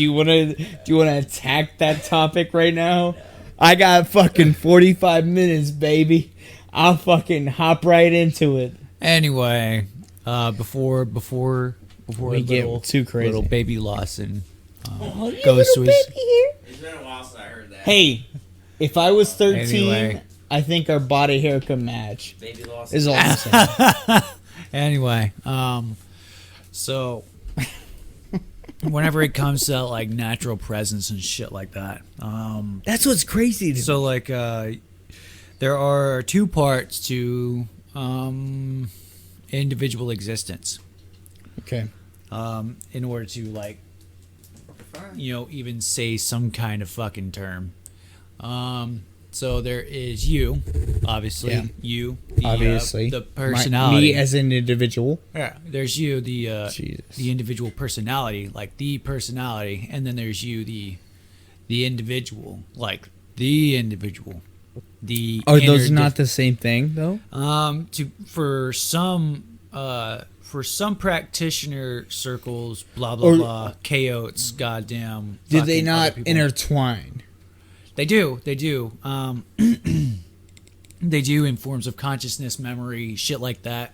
you want to attack that topic right now? No. I got fucking 45 minutes, baby. I'll fucking hop right into it. Anyway, before We get too crazy. little baby Lawson Oh, you goes to little his. baby here. It's been a while since I heard that. Hey, if I was 13, Anyway. I think our body hair could match. Baby lost. Is all I'm saying. Anyway, so whenever it comes to like natural presence and shit like that, That's what's crazy to so like there are two parts to individual existence. Okay. In order to like, even say some kind of fucking term. So there is you, obviously. Yeah. You, Obviously. the personality. Me as an individual. Yeah, there's you, the Jesus. individual personality, like the personality, and then there's you, the individual, like the individual. The Are those inner not the same thing, though? for some practitioner circles, blah blah Or- blah, chaos, goddamn. Did they fucking not other people. intertwine? They do. They do. They do in forms of consciousness, memory, shit like that.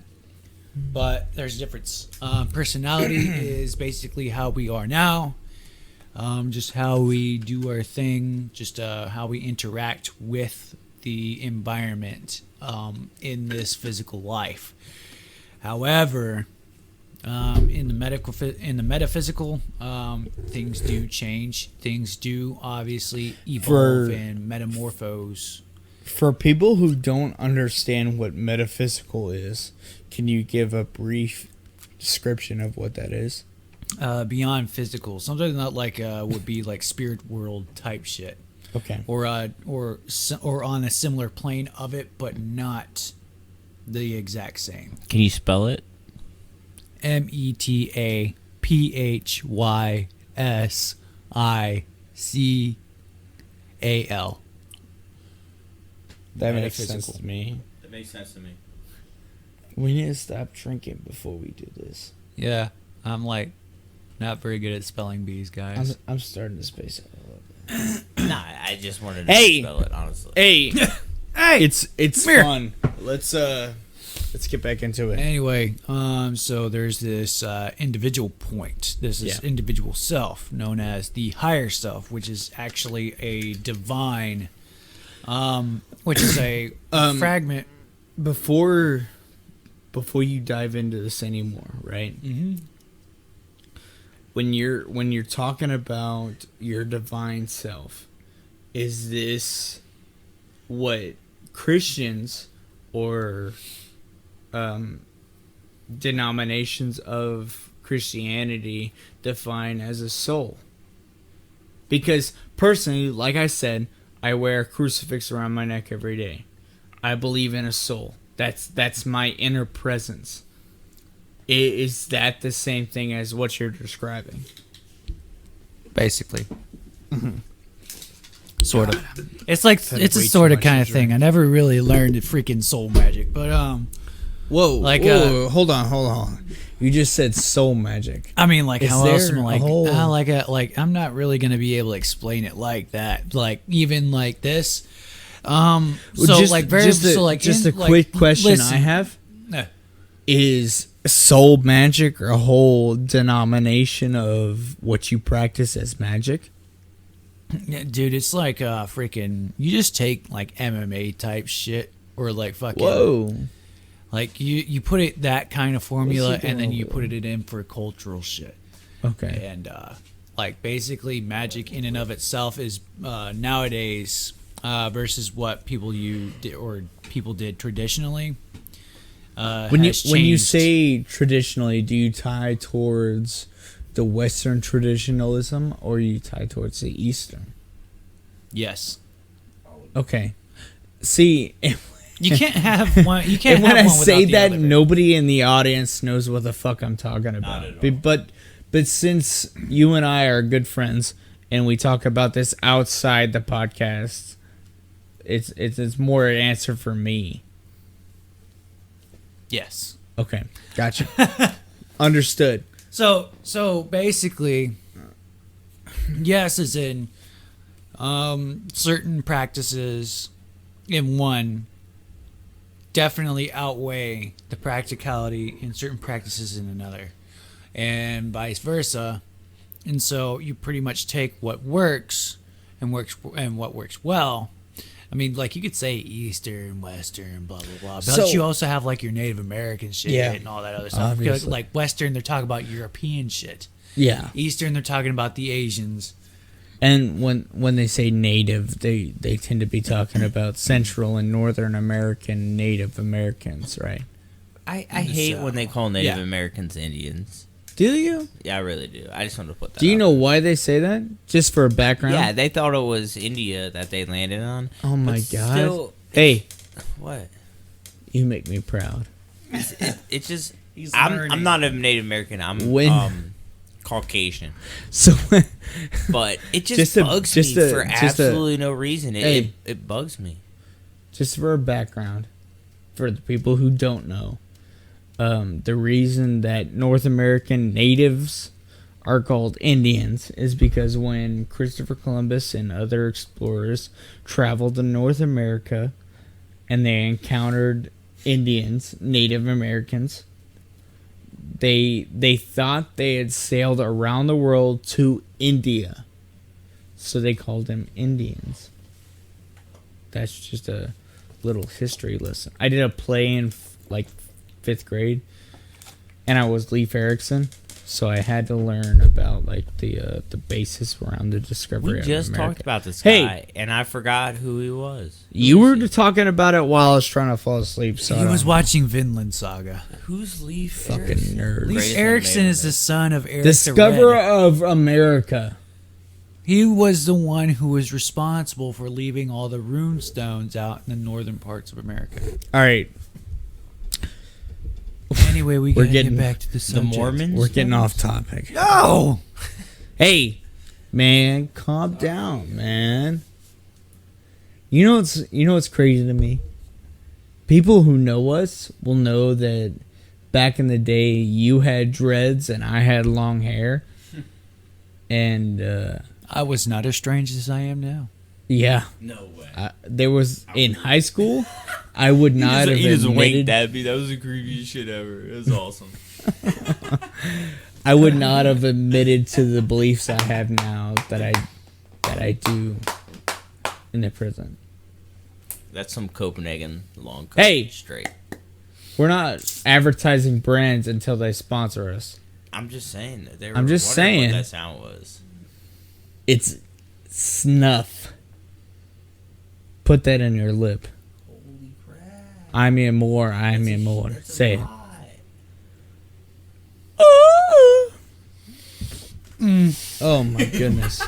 But there's a difference. Personality is basically how we are now. just how we do our thing, just how we interact with the environment in this physical life. However, in the metaphysical, things do change. Things do obviously evolve and metamorphose. For people who don't understand what metaphysical is, can you give a brief description of what that is? Beyond physical, something that would be like spirit world type shit. Okay. Or on a similar plane of it, but not the exact same. Can you spell it? METAPHYSICAL. That makes sense Metaphysical. to me. That makes sense to me. We need to stop drinking before we do this. Yeah, I'm like not very good at spelling bees, guys. I'm starting to space out a little bit. Nah, I just wanted to Hey! spell it, honestly. Hey, Hey, it's here. fun. Let's get back into it. Anyway, so there's this individual point. This is individual self, known as the higher self, which is actually a divine, which is a fragment. Before you dive into this anymore, right? Mm-hmm. When you're talking about your divine self, is this what Christians or denominations of Christianity define as a soul? Because personally, like I said, I wear a crucifix around my neck every day. I believe in a soul. That's my inner presence. Is that the same thing as what you're describing? Basically. Sort of. It's like Said it's a way too sort of much kind to of thing. drink. I never really learned freaking soul magic, but Whoa, Like, hold on. You just said soul magic. I mean, like, Is how else there am I a whole- I'm not really gonna be able to explain it like that. Like, even like this. So just, like very just a, so like just in, a like, quick question listen. I have Uh, is soul magic a whole denomination of what you practice as magic? Yeah, dude, it's like freaking. You just take like MMA type shit, or like fucking. Whoa. Like you put it that kind of formula, What's he and then doing you over put it in for cultural shit. Okay. And like basically, magic in and of itself is nowadays versus what people did traditionally. When you has changed. say traditionally, do you tie towards the Western traditionalism or you tie towards the Eastern? Yes, Okay. See, you can't have one. You can't and when have I one say without the that, other. nobody in the audience knows what the fuck I'm talking about. at all. But since you and I are good friends and we talk about this outside the podcast, it's more an answer for me. Yes. Okay, gotcha. Understood. So basically, yes, as in certain practices in one definitely outweigh the practicality in certain practices in another, and vice versa. And so you pretty much take what works and what works well. I mean, like, you could say Eastern, Western, blah, blah, blah. But So- you also have, like, your Native American shit Yeah, and all that other stuff. Because, obviously. like, Western, they're talking about European shit. Yeah. Eastern, they're talking about the Asians. And when they say native, they tend to be talking about Central and Northern American Native Americans, right? I hate So, when they call Native yeah. Americans Indians. Do you? Yeah, I really do. I just wanted to put that Do you out know why they say that? Just for a background? there. Yeah, they thought it was India that they landed on. Oh my But god. still- Hey, What? you make me proud. It's just... He's I'm learning. not a Native American. I'm When- Caucasian. So But it just, Just a- bugs just me a- for just a- absolutely no reason. Hey. It bugs me. just for a background, for the people who don't know, the reason that North American natives are called Indians is because when Christopher Columbus and other explorers traveled to North America and they encountered Indians, Native Americans, they thought they had sailed around the world to India, so they called them Indians. That's just a little history lesson. I did a play in like 5th grade, and I was Leif Erikson, so I had to learn about like the basis around the discovery We of just America. talked about this Hey. guy, and I forgot who he was. You Who were is he? talking about it while I was trying to fall asleep. So He I was don't- watching Vinland Saga. Who's Leaf? fucking nerd. Leif Greatest Erikson anime is the son of Eric Discoverer the Red. of America. He was the one who was responsible for leaving all the rune stones out in the northern parts of America. All right, Anyway, we We're gotta getting- get back to the subject. Mormons? we're getting off topic. No! Hey, man, calm down, man. You know what's crazy to me? People who know us will know that back in the day, you had dreads and I had long hair, and I was not as strange as I am now. yeah, No way. there was in high school. I would not have admitted. That was the creepiest shit ever. It was awesome. I would not have admitted to the beliefs I have now that I do in the prison. That's some Copenhagen long cut Hey! straight. We're not advertising brands until they sponsor us. I'm just saying that they were I'm just wondering saying. what that sound was. It's snuff. Put that in your lip. Holy crap. I mean more. I mean more. Say it. Oh my goodness.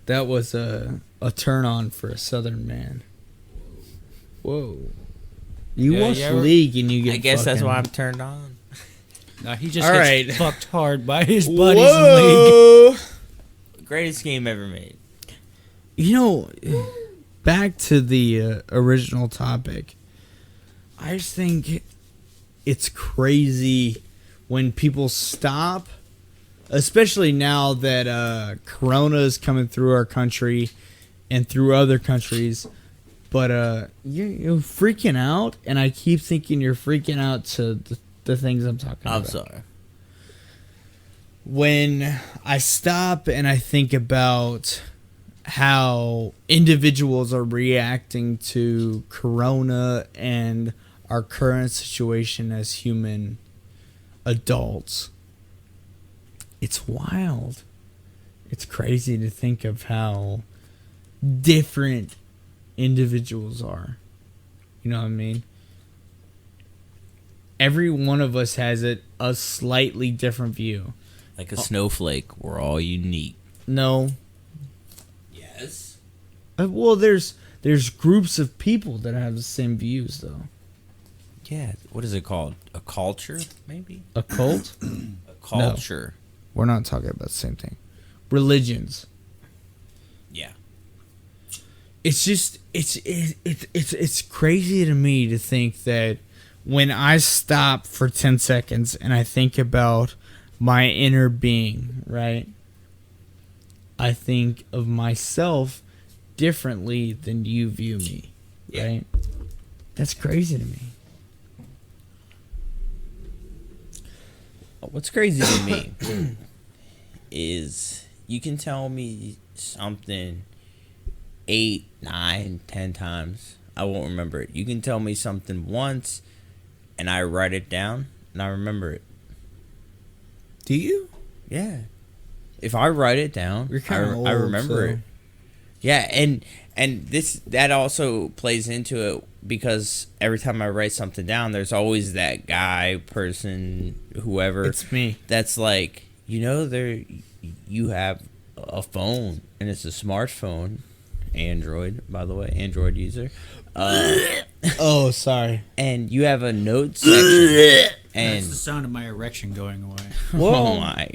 That was a turn on for a Southern man. Whoa. You Yeah, watch yeah, the league and you get I guess that's fucking- why I'm turned on. No, he just All gets right. fucked hard by his buddies in the league. Whoa. Greatest game ever made. You know, back to the original topic. I just think it's crazy when people stop, especially now that Corona is coming through our country and through other countries. But you're freaking out, and I keep thinking you're freaking out to the things I'm talking about. I'm sorry. When I stop and I think about how individuals are reacting to Corona and our current situation as human adults, it's wild. It's crazy to think of how different individuals are. You know what I mean? Every one of us has a slightly different view. Like a snowflake, we're all unique. No. Yes. Well, there's groups of people that have the same views, though. Yeah. What is it called? A culture, maybe? A cult? A culture. We're not talking about the same thing. Religions. Yeah. It's just it's crazy to me to think that when I stop for 10 seconds and I think about my inner being, right? I think of myself differently than you view me, Yeah. right? That's crazy to me. What's crazy to me is you can tell me something 8, 9, 10 times. I won't remember it. You can tell me something once and I write it down and I remember it. Do you? Yeah. If I write it down, You're kinda I old, remember so- it. Yeah, and that also plays into it because every time I write something down, there's always that guy, person, whoever It's me. that's like, you have a phone and it's a smartphone, Android, by the way, Android user. Oh, sorry. And you have a note section. And That's the sound of my erection going away. oh my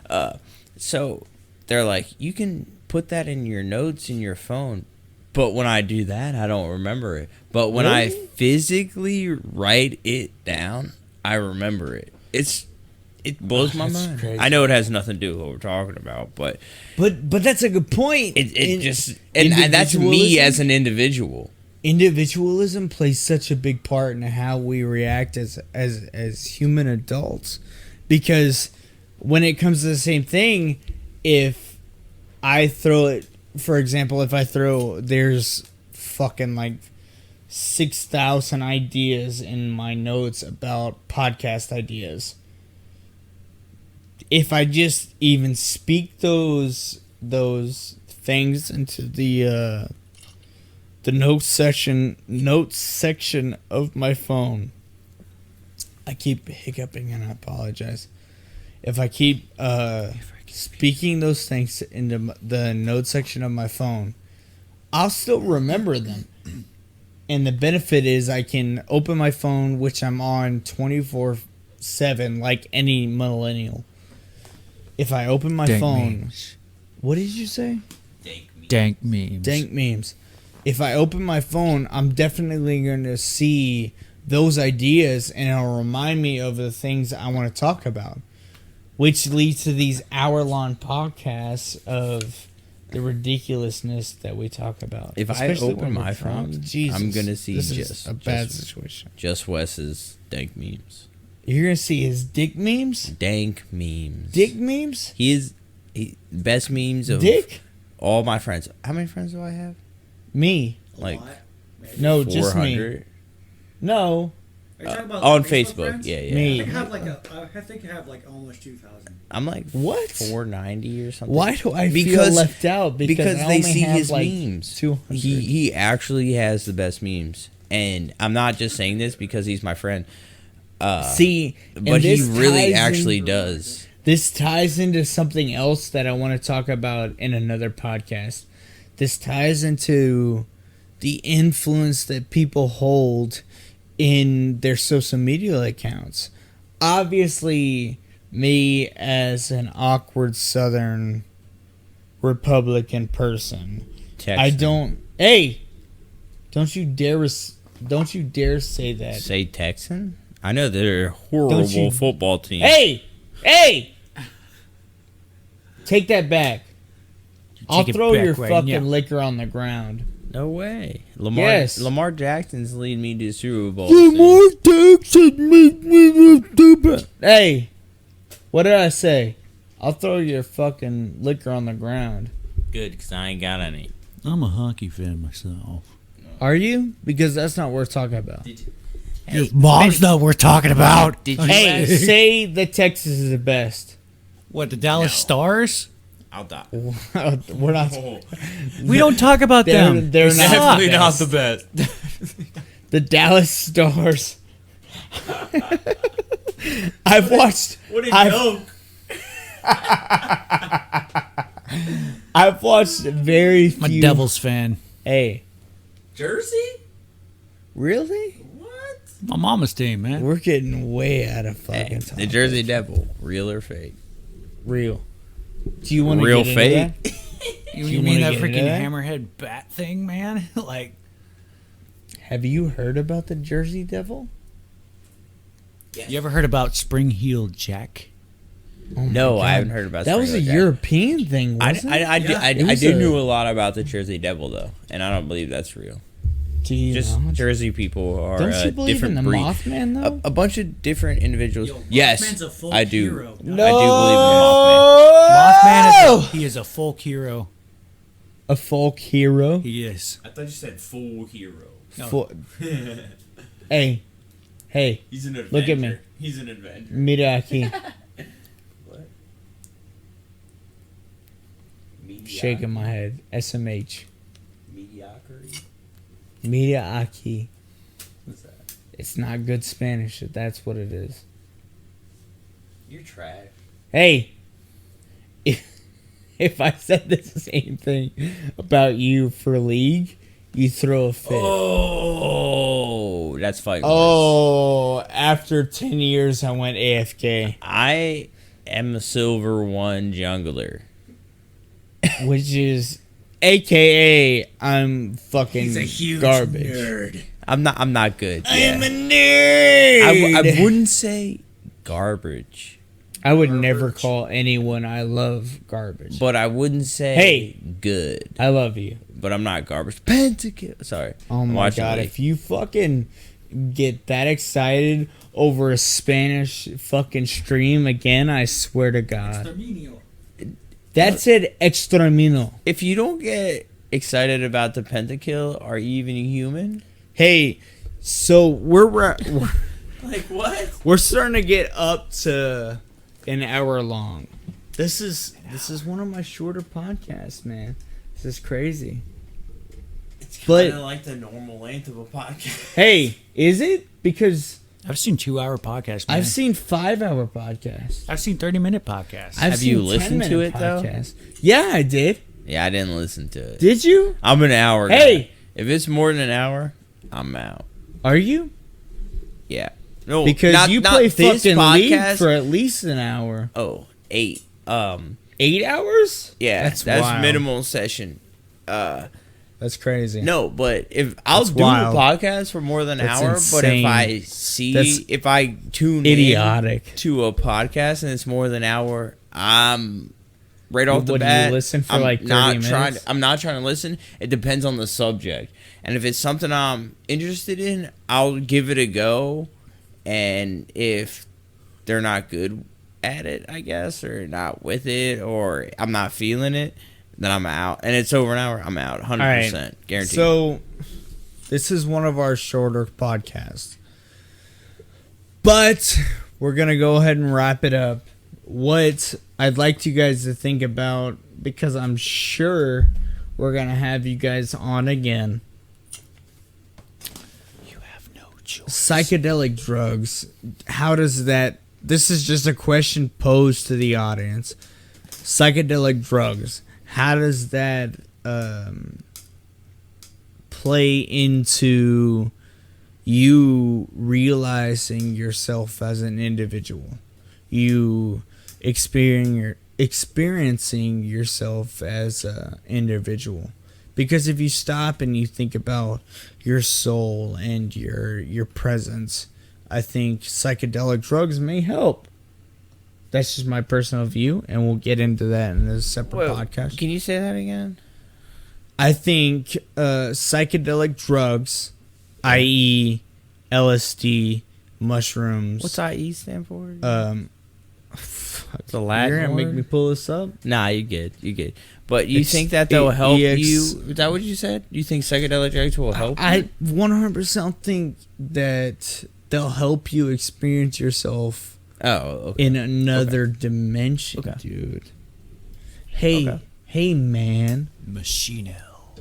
god. So they're like, you can put that in your notes in your phone, but when I do that, I don't remember it. But when I physically write it down, I remember it. It blows my That's mind. crazy. I know it has nothing to do with what we're talking about, but But that's a good point. it just and that's me individualism? as an individual. individualism plays such a big part in how we react as human adults, because when it comes to the same thing, if I throw it, for example, if I throw, there's fucking like 6,000 ideas in my notes about podcast ideas. If I just even speak those things into the notes section of my phone, I keep hiccuping and I apologize. If I keep speaking those things into the notes section of my phone, I'll still remember them. And the benefit is I can open my phone, which I'm on 24/7 like any millennial. If I open my phone... Memes. What did you say? Dank memes. Dank memes. If I open my phone, I'm definitely going to see those ideas, and it'll remind me of the things I want to talk about, which leads to these hour-long podcasts of the ridiculousness that we talk about. If I Especially open when we're my drunk. phone, Jesus, I'm gonna see this just is a bad situation. Just Wes's dank memes. You're going to see his dick memes? Dank memes. Dick memes? He best memes of Dick? all my friends. How many friends do I have? Me. Like No, just me. 400. No. Are you talking about On Facebook Facebook, friends? yeah. Me. I think I have like almost 2,000. I'm like What? 490 or something. Why do I feel Because- left out? Because I they only see have his like memes. 200. He actually has the best memes, and I'm not just saying this because he's my friend. See, and But he this really ties actually in- does. This ties into something else that I want to talk about in another podcast. This ties into the influence that people hold in their social media accounts. Obviously, me as an awkward Southern Republican person, I Texan. don't. Hey, don't you dare say that. Say Texan. I know they're a horrible Don't you- football team. Hey! Take that back. I'll Take it throw back your right fucking now. liquor on the ground. No way. Yes. Lamar Jackson's leading me to the Super Bowl. Jackson make me look stupid. Hey, what did I say? I'll throw your fucking liquor on the ground. Good, because I ain't got any. I'm a hockey fan myself. Are you? Because that's not worth talking about. Your mom's not worth talking about. Did you Hey, ask? say that Texas is the best. What, the Dallas Stars? I'll die. We're not. We don't talk about them. They're They not suck. the best. the best. The Dallas Stars. I've watched. What a I've- joke. I've watched very few. I'm a Devils fan. Hey, Jersey? really? What? My mama's team, man. We're getting way out of fucking time. The Jersey Devil. Real or fake? Real. Do you want to Real get into fake? that? You, you mean wanna that get into freaking that? hammerhead bat thing, man? Like, Have you heard about the Jersey Devil? you ever heard about Spring Heel Jack? Oh my No, God. I haven't heard about That was a Spring Jack. European thing, wasn't it? I It was do a- know a lot about the Jersey Devil, though, and I don't believe that's real. Do you Just not? Jersey people are Don't a you believe in different the breed. Mothman, though? A bunch of different individuals. Yo, Yes, Mothman's a folk I do. hero. No. I do believe Mothman he is a folk hero. A folk hero? He is. I thought you said full hero. No. Fo- hey. He's an adventure. Look at me. He's an adventure. Mira aquí. What? Shaking my head. SMH. Mediocrity? Mira aquí. What's that? It's not good Spanish. That's what it is. You're trash. Hey. If I said the same thing about you for League, you throw a fit. Oh, that's fighting. Oh, after 10 years, I went AFK, I am a silver one jungler. which is AKA I'm fucking garbage. nerd. I'm not good. I'm Yeah. a nerd. I wouldn't say garbage. I would never Garbage. call anyone I love garbage. But I wouldn't say Hey. good. I love you. But I'm not garbage. Pentakill. Sorry. Oh I'm my watching god, League. if you fucking get that excited over a Spanish fucking stream again, I swear to God. Exterminio. That said extramino. If you don't get excited about the pentakill, are you even human? Hey, so we're Like what? we're starting to get up to an hour long. This is one of my shorter podcasts, man. This is crazy. It's But- kind of like the normal length of a podcast. Hey, is it? Because I've seen 2-hour podcasts. Man. I've seen 5-hour podcasts. I've seen 30-minute podcasts. I've Have you seen listened to 10-minute it, though? podcasts. Yeah, I did. Yeah, I didn't listen to it. Did you? I'm an hour Hey! guy. If it's more than an hour, I'm out. Are you? Yeah. No, Because not- you not play this fucking League podcast. for at least an hour. Oh, 8. 8 hours? Yeah, that's wild. minimal session. That's crazy. No, but if I'll That's do wild. a podcast for more than an That's hour, but insane. if I see, That's if I tune idiotic. in to a podcast and it's more than an hour, I'm right off the What, do you bat. listen for I'm like 30 not minutes? trying. I'm not trying to listen. It depends on the subject, and if it's something I'm interested in, I'll give it a go. And if they're not good at it, I guess, or not with it, or I'm not feeling it, then I'm out. And it's over an hour, I'm out. 100%. Guaranteed. So, this is one of our shorter podcasts. But, we're going to go ahead and wrap it up. What I'd like you guys to think about, because I'm sure we're going to have you guys on again. You have no choice. Psychedelic drugs, how does that... This is just a question posed to the audience. Psychedelic drugs, how does that play into you realizing yourself as an individual? You experiencing yourself as an individual. Because if you stop and you think about your soul and your presence, I think psychedelic drugs may help. That's just my personal view, and we'll get into that in a separate podcast. Can you say that again? I think psychedelic drugs, i.e., LSD, mushrooms. What's IE stand for? Fuck, The Latin you're gonna make word? me pull this up? Nah, you good. You good. But you It's think that they'll help EX you? Is that what you said? You think psychedelic drugs will help you? I 100% think that they'll help you experience yourself Oh, okay. in another dimension, Okay. dude. Hey, Okay. hey, man. Machino.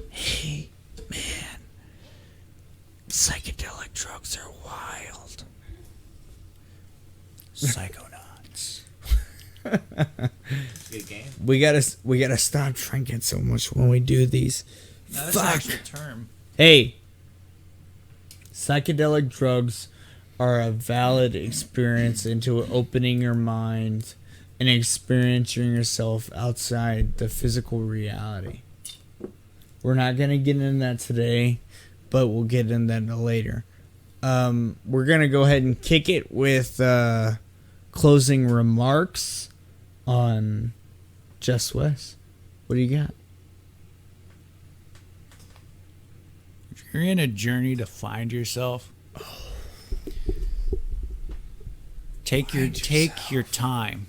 Hey, man. Psychedelic drugs are wild. Psychonauts. Good game. We gotta stop drinking so much when we do these. Now, that's an Fuck. actual term. Hey, psychedelic drugs are a valid experience into opening your mind and experiencing yourself outside the physical reality. We're not gonna get into that today, but we'll get into that later. We're gonna go ahead and kick it with closing remarks on Just West. What do you got? If you're in a journey to find yourself, take your time,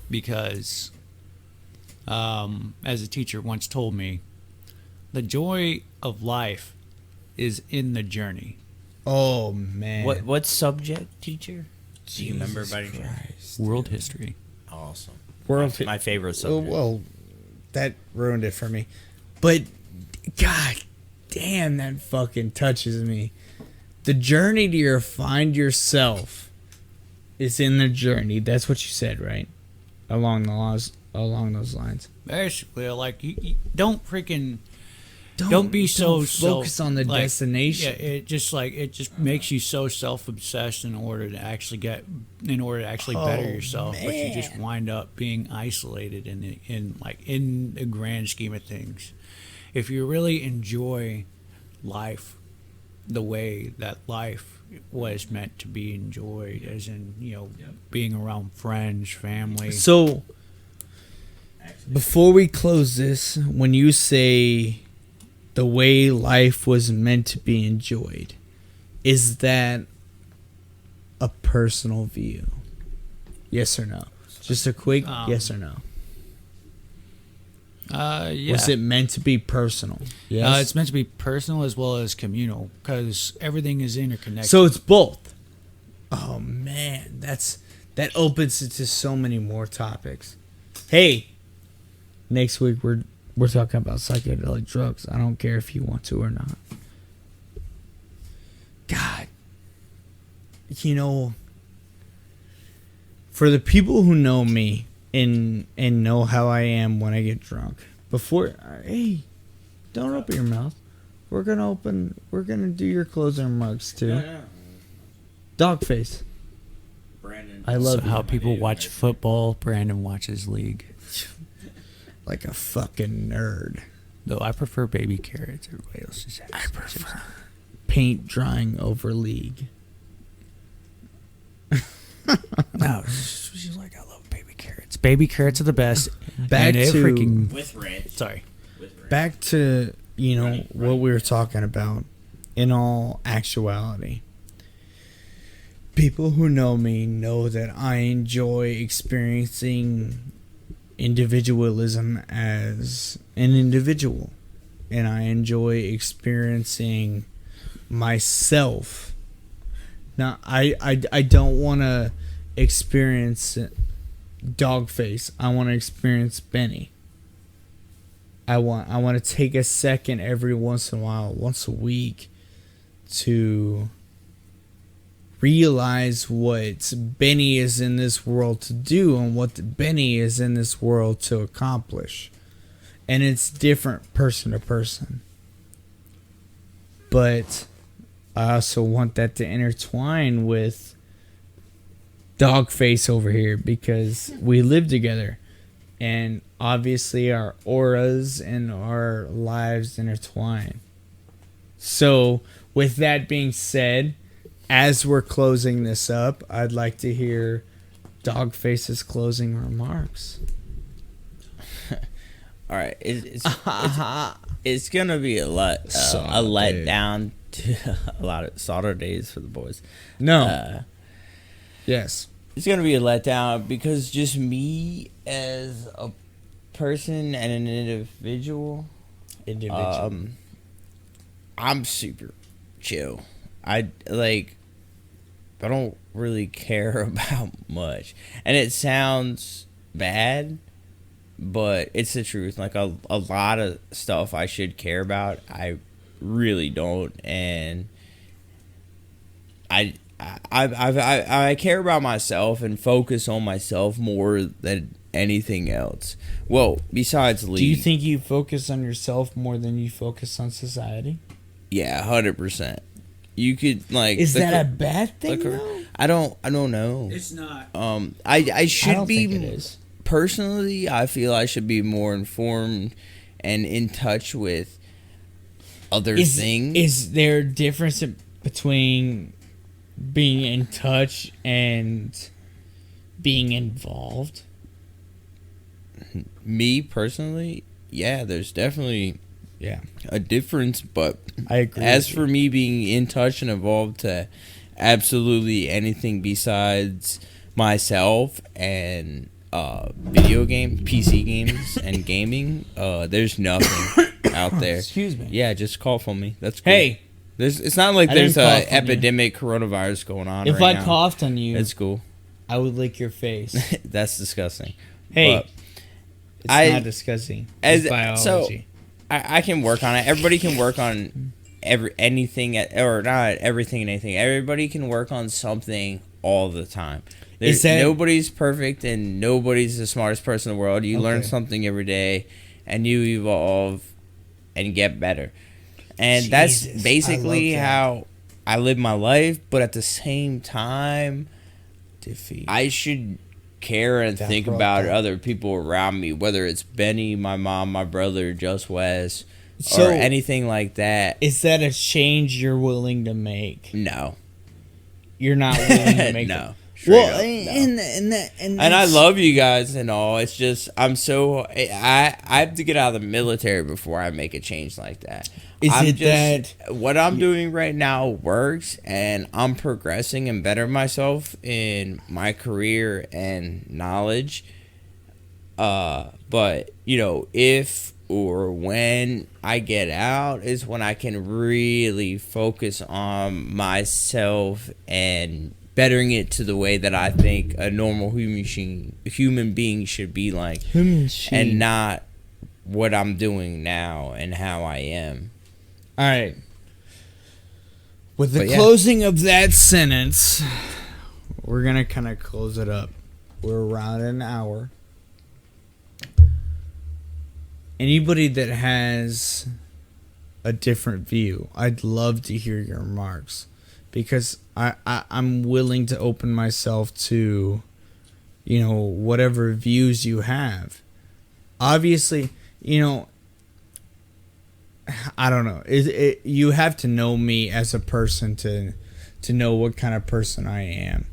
because as a teacher once told me, the joy of life is in the journey. Oh man! What subject, teacher? Do you remember about your World history. Awesome. World my favorite Oh, subject. well, that ruined it for me. But, god damn, that fucking touches me. The journey to find yourself is in the journey. That's what you said, right? Along those lines. Basically, like you don't freaking don't be so focus on the like, destination. Yeah, it just makes you so self-obsessed in order to actually better yourself, but you just man. wind up being isolated in the grand scheme of things. If you really enjoy life the way that life what it's meant to be enjoyed, as in, being around friends, family. So, before we close this, when you say the way life was meant to be enjoyed, is that a personal view? Yes or no? Just a quick yes or no. Yeah. Was it meant to be personal? Yes. It's meant to be personal as well as communal, because everything is interconnected. So it's both. Oh man, that opens it to so many more topics. Hey, next week we're talking about psychedelic drugs. I don't care if you want to or not. God, for the people who know me and know how I am when I get drunk, hey, don't open your mouth. We're gonna do your closing remarks too. No. Dogface. Brandon. I love how you. people watch football, Brandon watches League. Like a fucking nerd. Though I prefer baby carrots. Everybody else just has. I prefer paint drying over League. No, she's like, I love baby carrots. Baby carrots are the best. Back And it to freaking. With ranch. Sorry. With ranch. back to Right. what we were talking about. In all actuality, people who know me know that I enjoy experiencing individualism as an individual, and I enjoy experiencing myself. Now, I don't want to experience Dogface. I want to experience Benny. I want to take a second every once in a while, once a week, to realize what Benny is in this world to do and what Benny is in this world to accomplish. And it's different person to person. But I also want that to intertwine with Dogface over here, because we live together. And obviously our auras and our lives intertwine. So, with that being said, as we're closing this up, I'd like to hear Dogface's closing remarks. All right, it's gonna be a Solid. letdown to a lot of solder days for the boys. No. Yes. It's gonna be a letdown because just me as a person and an individual, I'm super chill. I don't really care about much, and it sounds bad, but it's the truth. Like a lot of stuff I should care about, I really don't, and I care about myself and focus on myself more than anything else. Well, besides League. Do you think you focus on yourself more than you focus on society? Yeah, 100%. You could Is that a bad thing? Though? I don't know. It's not. I should don't be think it is. personally. I feel I should be more informed and in touch with other things. Is there a difference between being in touch and being involved? Me personally, yeah, there's definitely a difference, but I agree. as for me being in touch and involved to absolutely anything besides myself and video game, PC games, and gaming, there's nothing out there. Excuse me. Yeah, just cough on me. That's cool. Hey, It's not like I there's didn't a cough on you. epidemic coronavirus going on if right I now. coughed on you, It's cool. I would lick your face. That's disgusting. Hey, But it's not disgusting. It's biology. I can work on it. Everybody can work on anything, or not everything and anything. Everybody can work on something all the time. Nobody's perfect, and nobody's the smartest person in the world. You learn something every day, and you evolve and get better. And that's Jesus, basically I love that. how I live my life. But at the same time, Defeat. I should care and That think brought about that. other people around me, whether it's Benny, my mom, my brother, Just Wes, So- or anything like that. Is that a change you're willing to make? No. you're not willing to make No. it. Straight Well, up, no. and And I that's- love you guys and all. It's just I have to get out of the military before I make a change like that. Is I'm it just, what I'm doing right now works, and I'm progressing and better myself in my career and knowledge. But if or when I get out is when I can really focus on myself and bettering it to the way that I think a normal human being should be like, and not what I'm doing now and how I am. All right. With the But yeah. closing of that sentence, we're going to kind of close it up. We're around an hour. Anybody that has a different view, I'd love to hear your remarks, because I'm willing to open myself to, whatever views you have. Obviously, I don't know. You have to know me as a person to know what kind of person I am,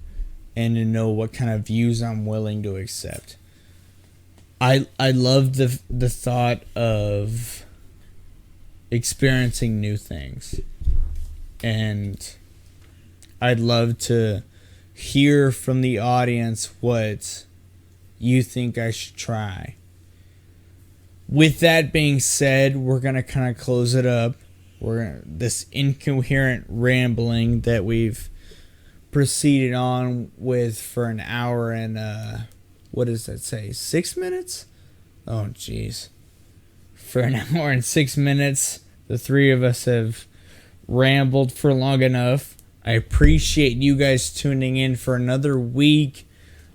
and to know what kind of views I'm willing to accept. I love the thought of experiencing new things, and I'd love to hear from the audience what you think I should try. With that being said, we're going to kind of close it up. This incoherent rambling that we've proceeded on with for an hour and, what does that say, 6 minutes? Oh, jeez. For an hour and 6 minutes, the three of us have rambled for long enough. I appreciate you guys tuning in for another week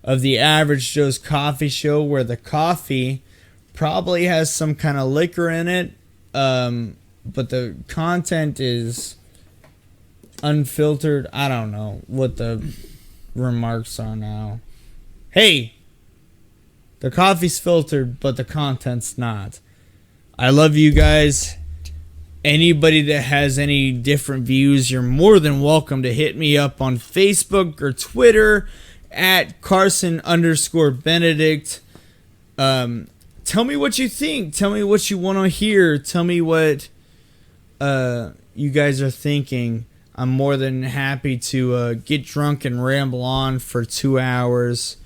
of the Average Joe's Coffee Show, where the coffee probably has some kind of liquor in it, but the content is unfiltered. I don't know what the remarks are now. Hey, the coffee's filtered, but the content's not. I love you guys. Anybody that has any different views, you're more than welcome to hit me up on Facebook or Twitter at Carson_Benedict. Tell me what you think. Tell me what you want to hear. Tell me what you guys are thinking. I'm more than happy to get drunk and ramble on for 2 hours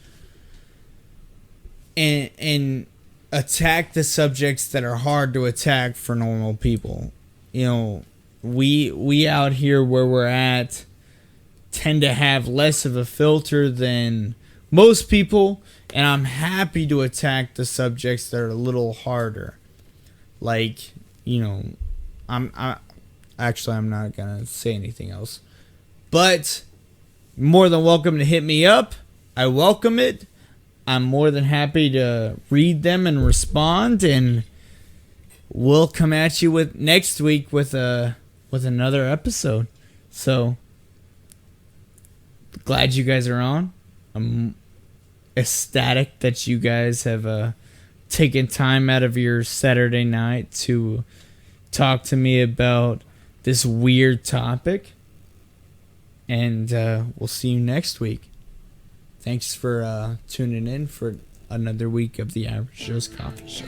and attack the subjects that are hard to attack for normal people. We out here where we're at tend to have less of a filter than most people, and I'm happy to attack the subjects that are a little harder. Like, I'm not gonna say anything else. But more than welcome to hit me up. I welcome it. I'm more than happy to read them and respond, and we'll come at you with next week with another episode. So glad you guys are on. I'm ecstatic that you guys have taken time out of your Saturday night to talk to me about this weird topic. And we'll see you next week. Thanks for tuning in for another week of the Average Joe's Coffee Show.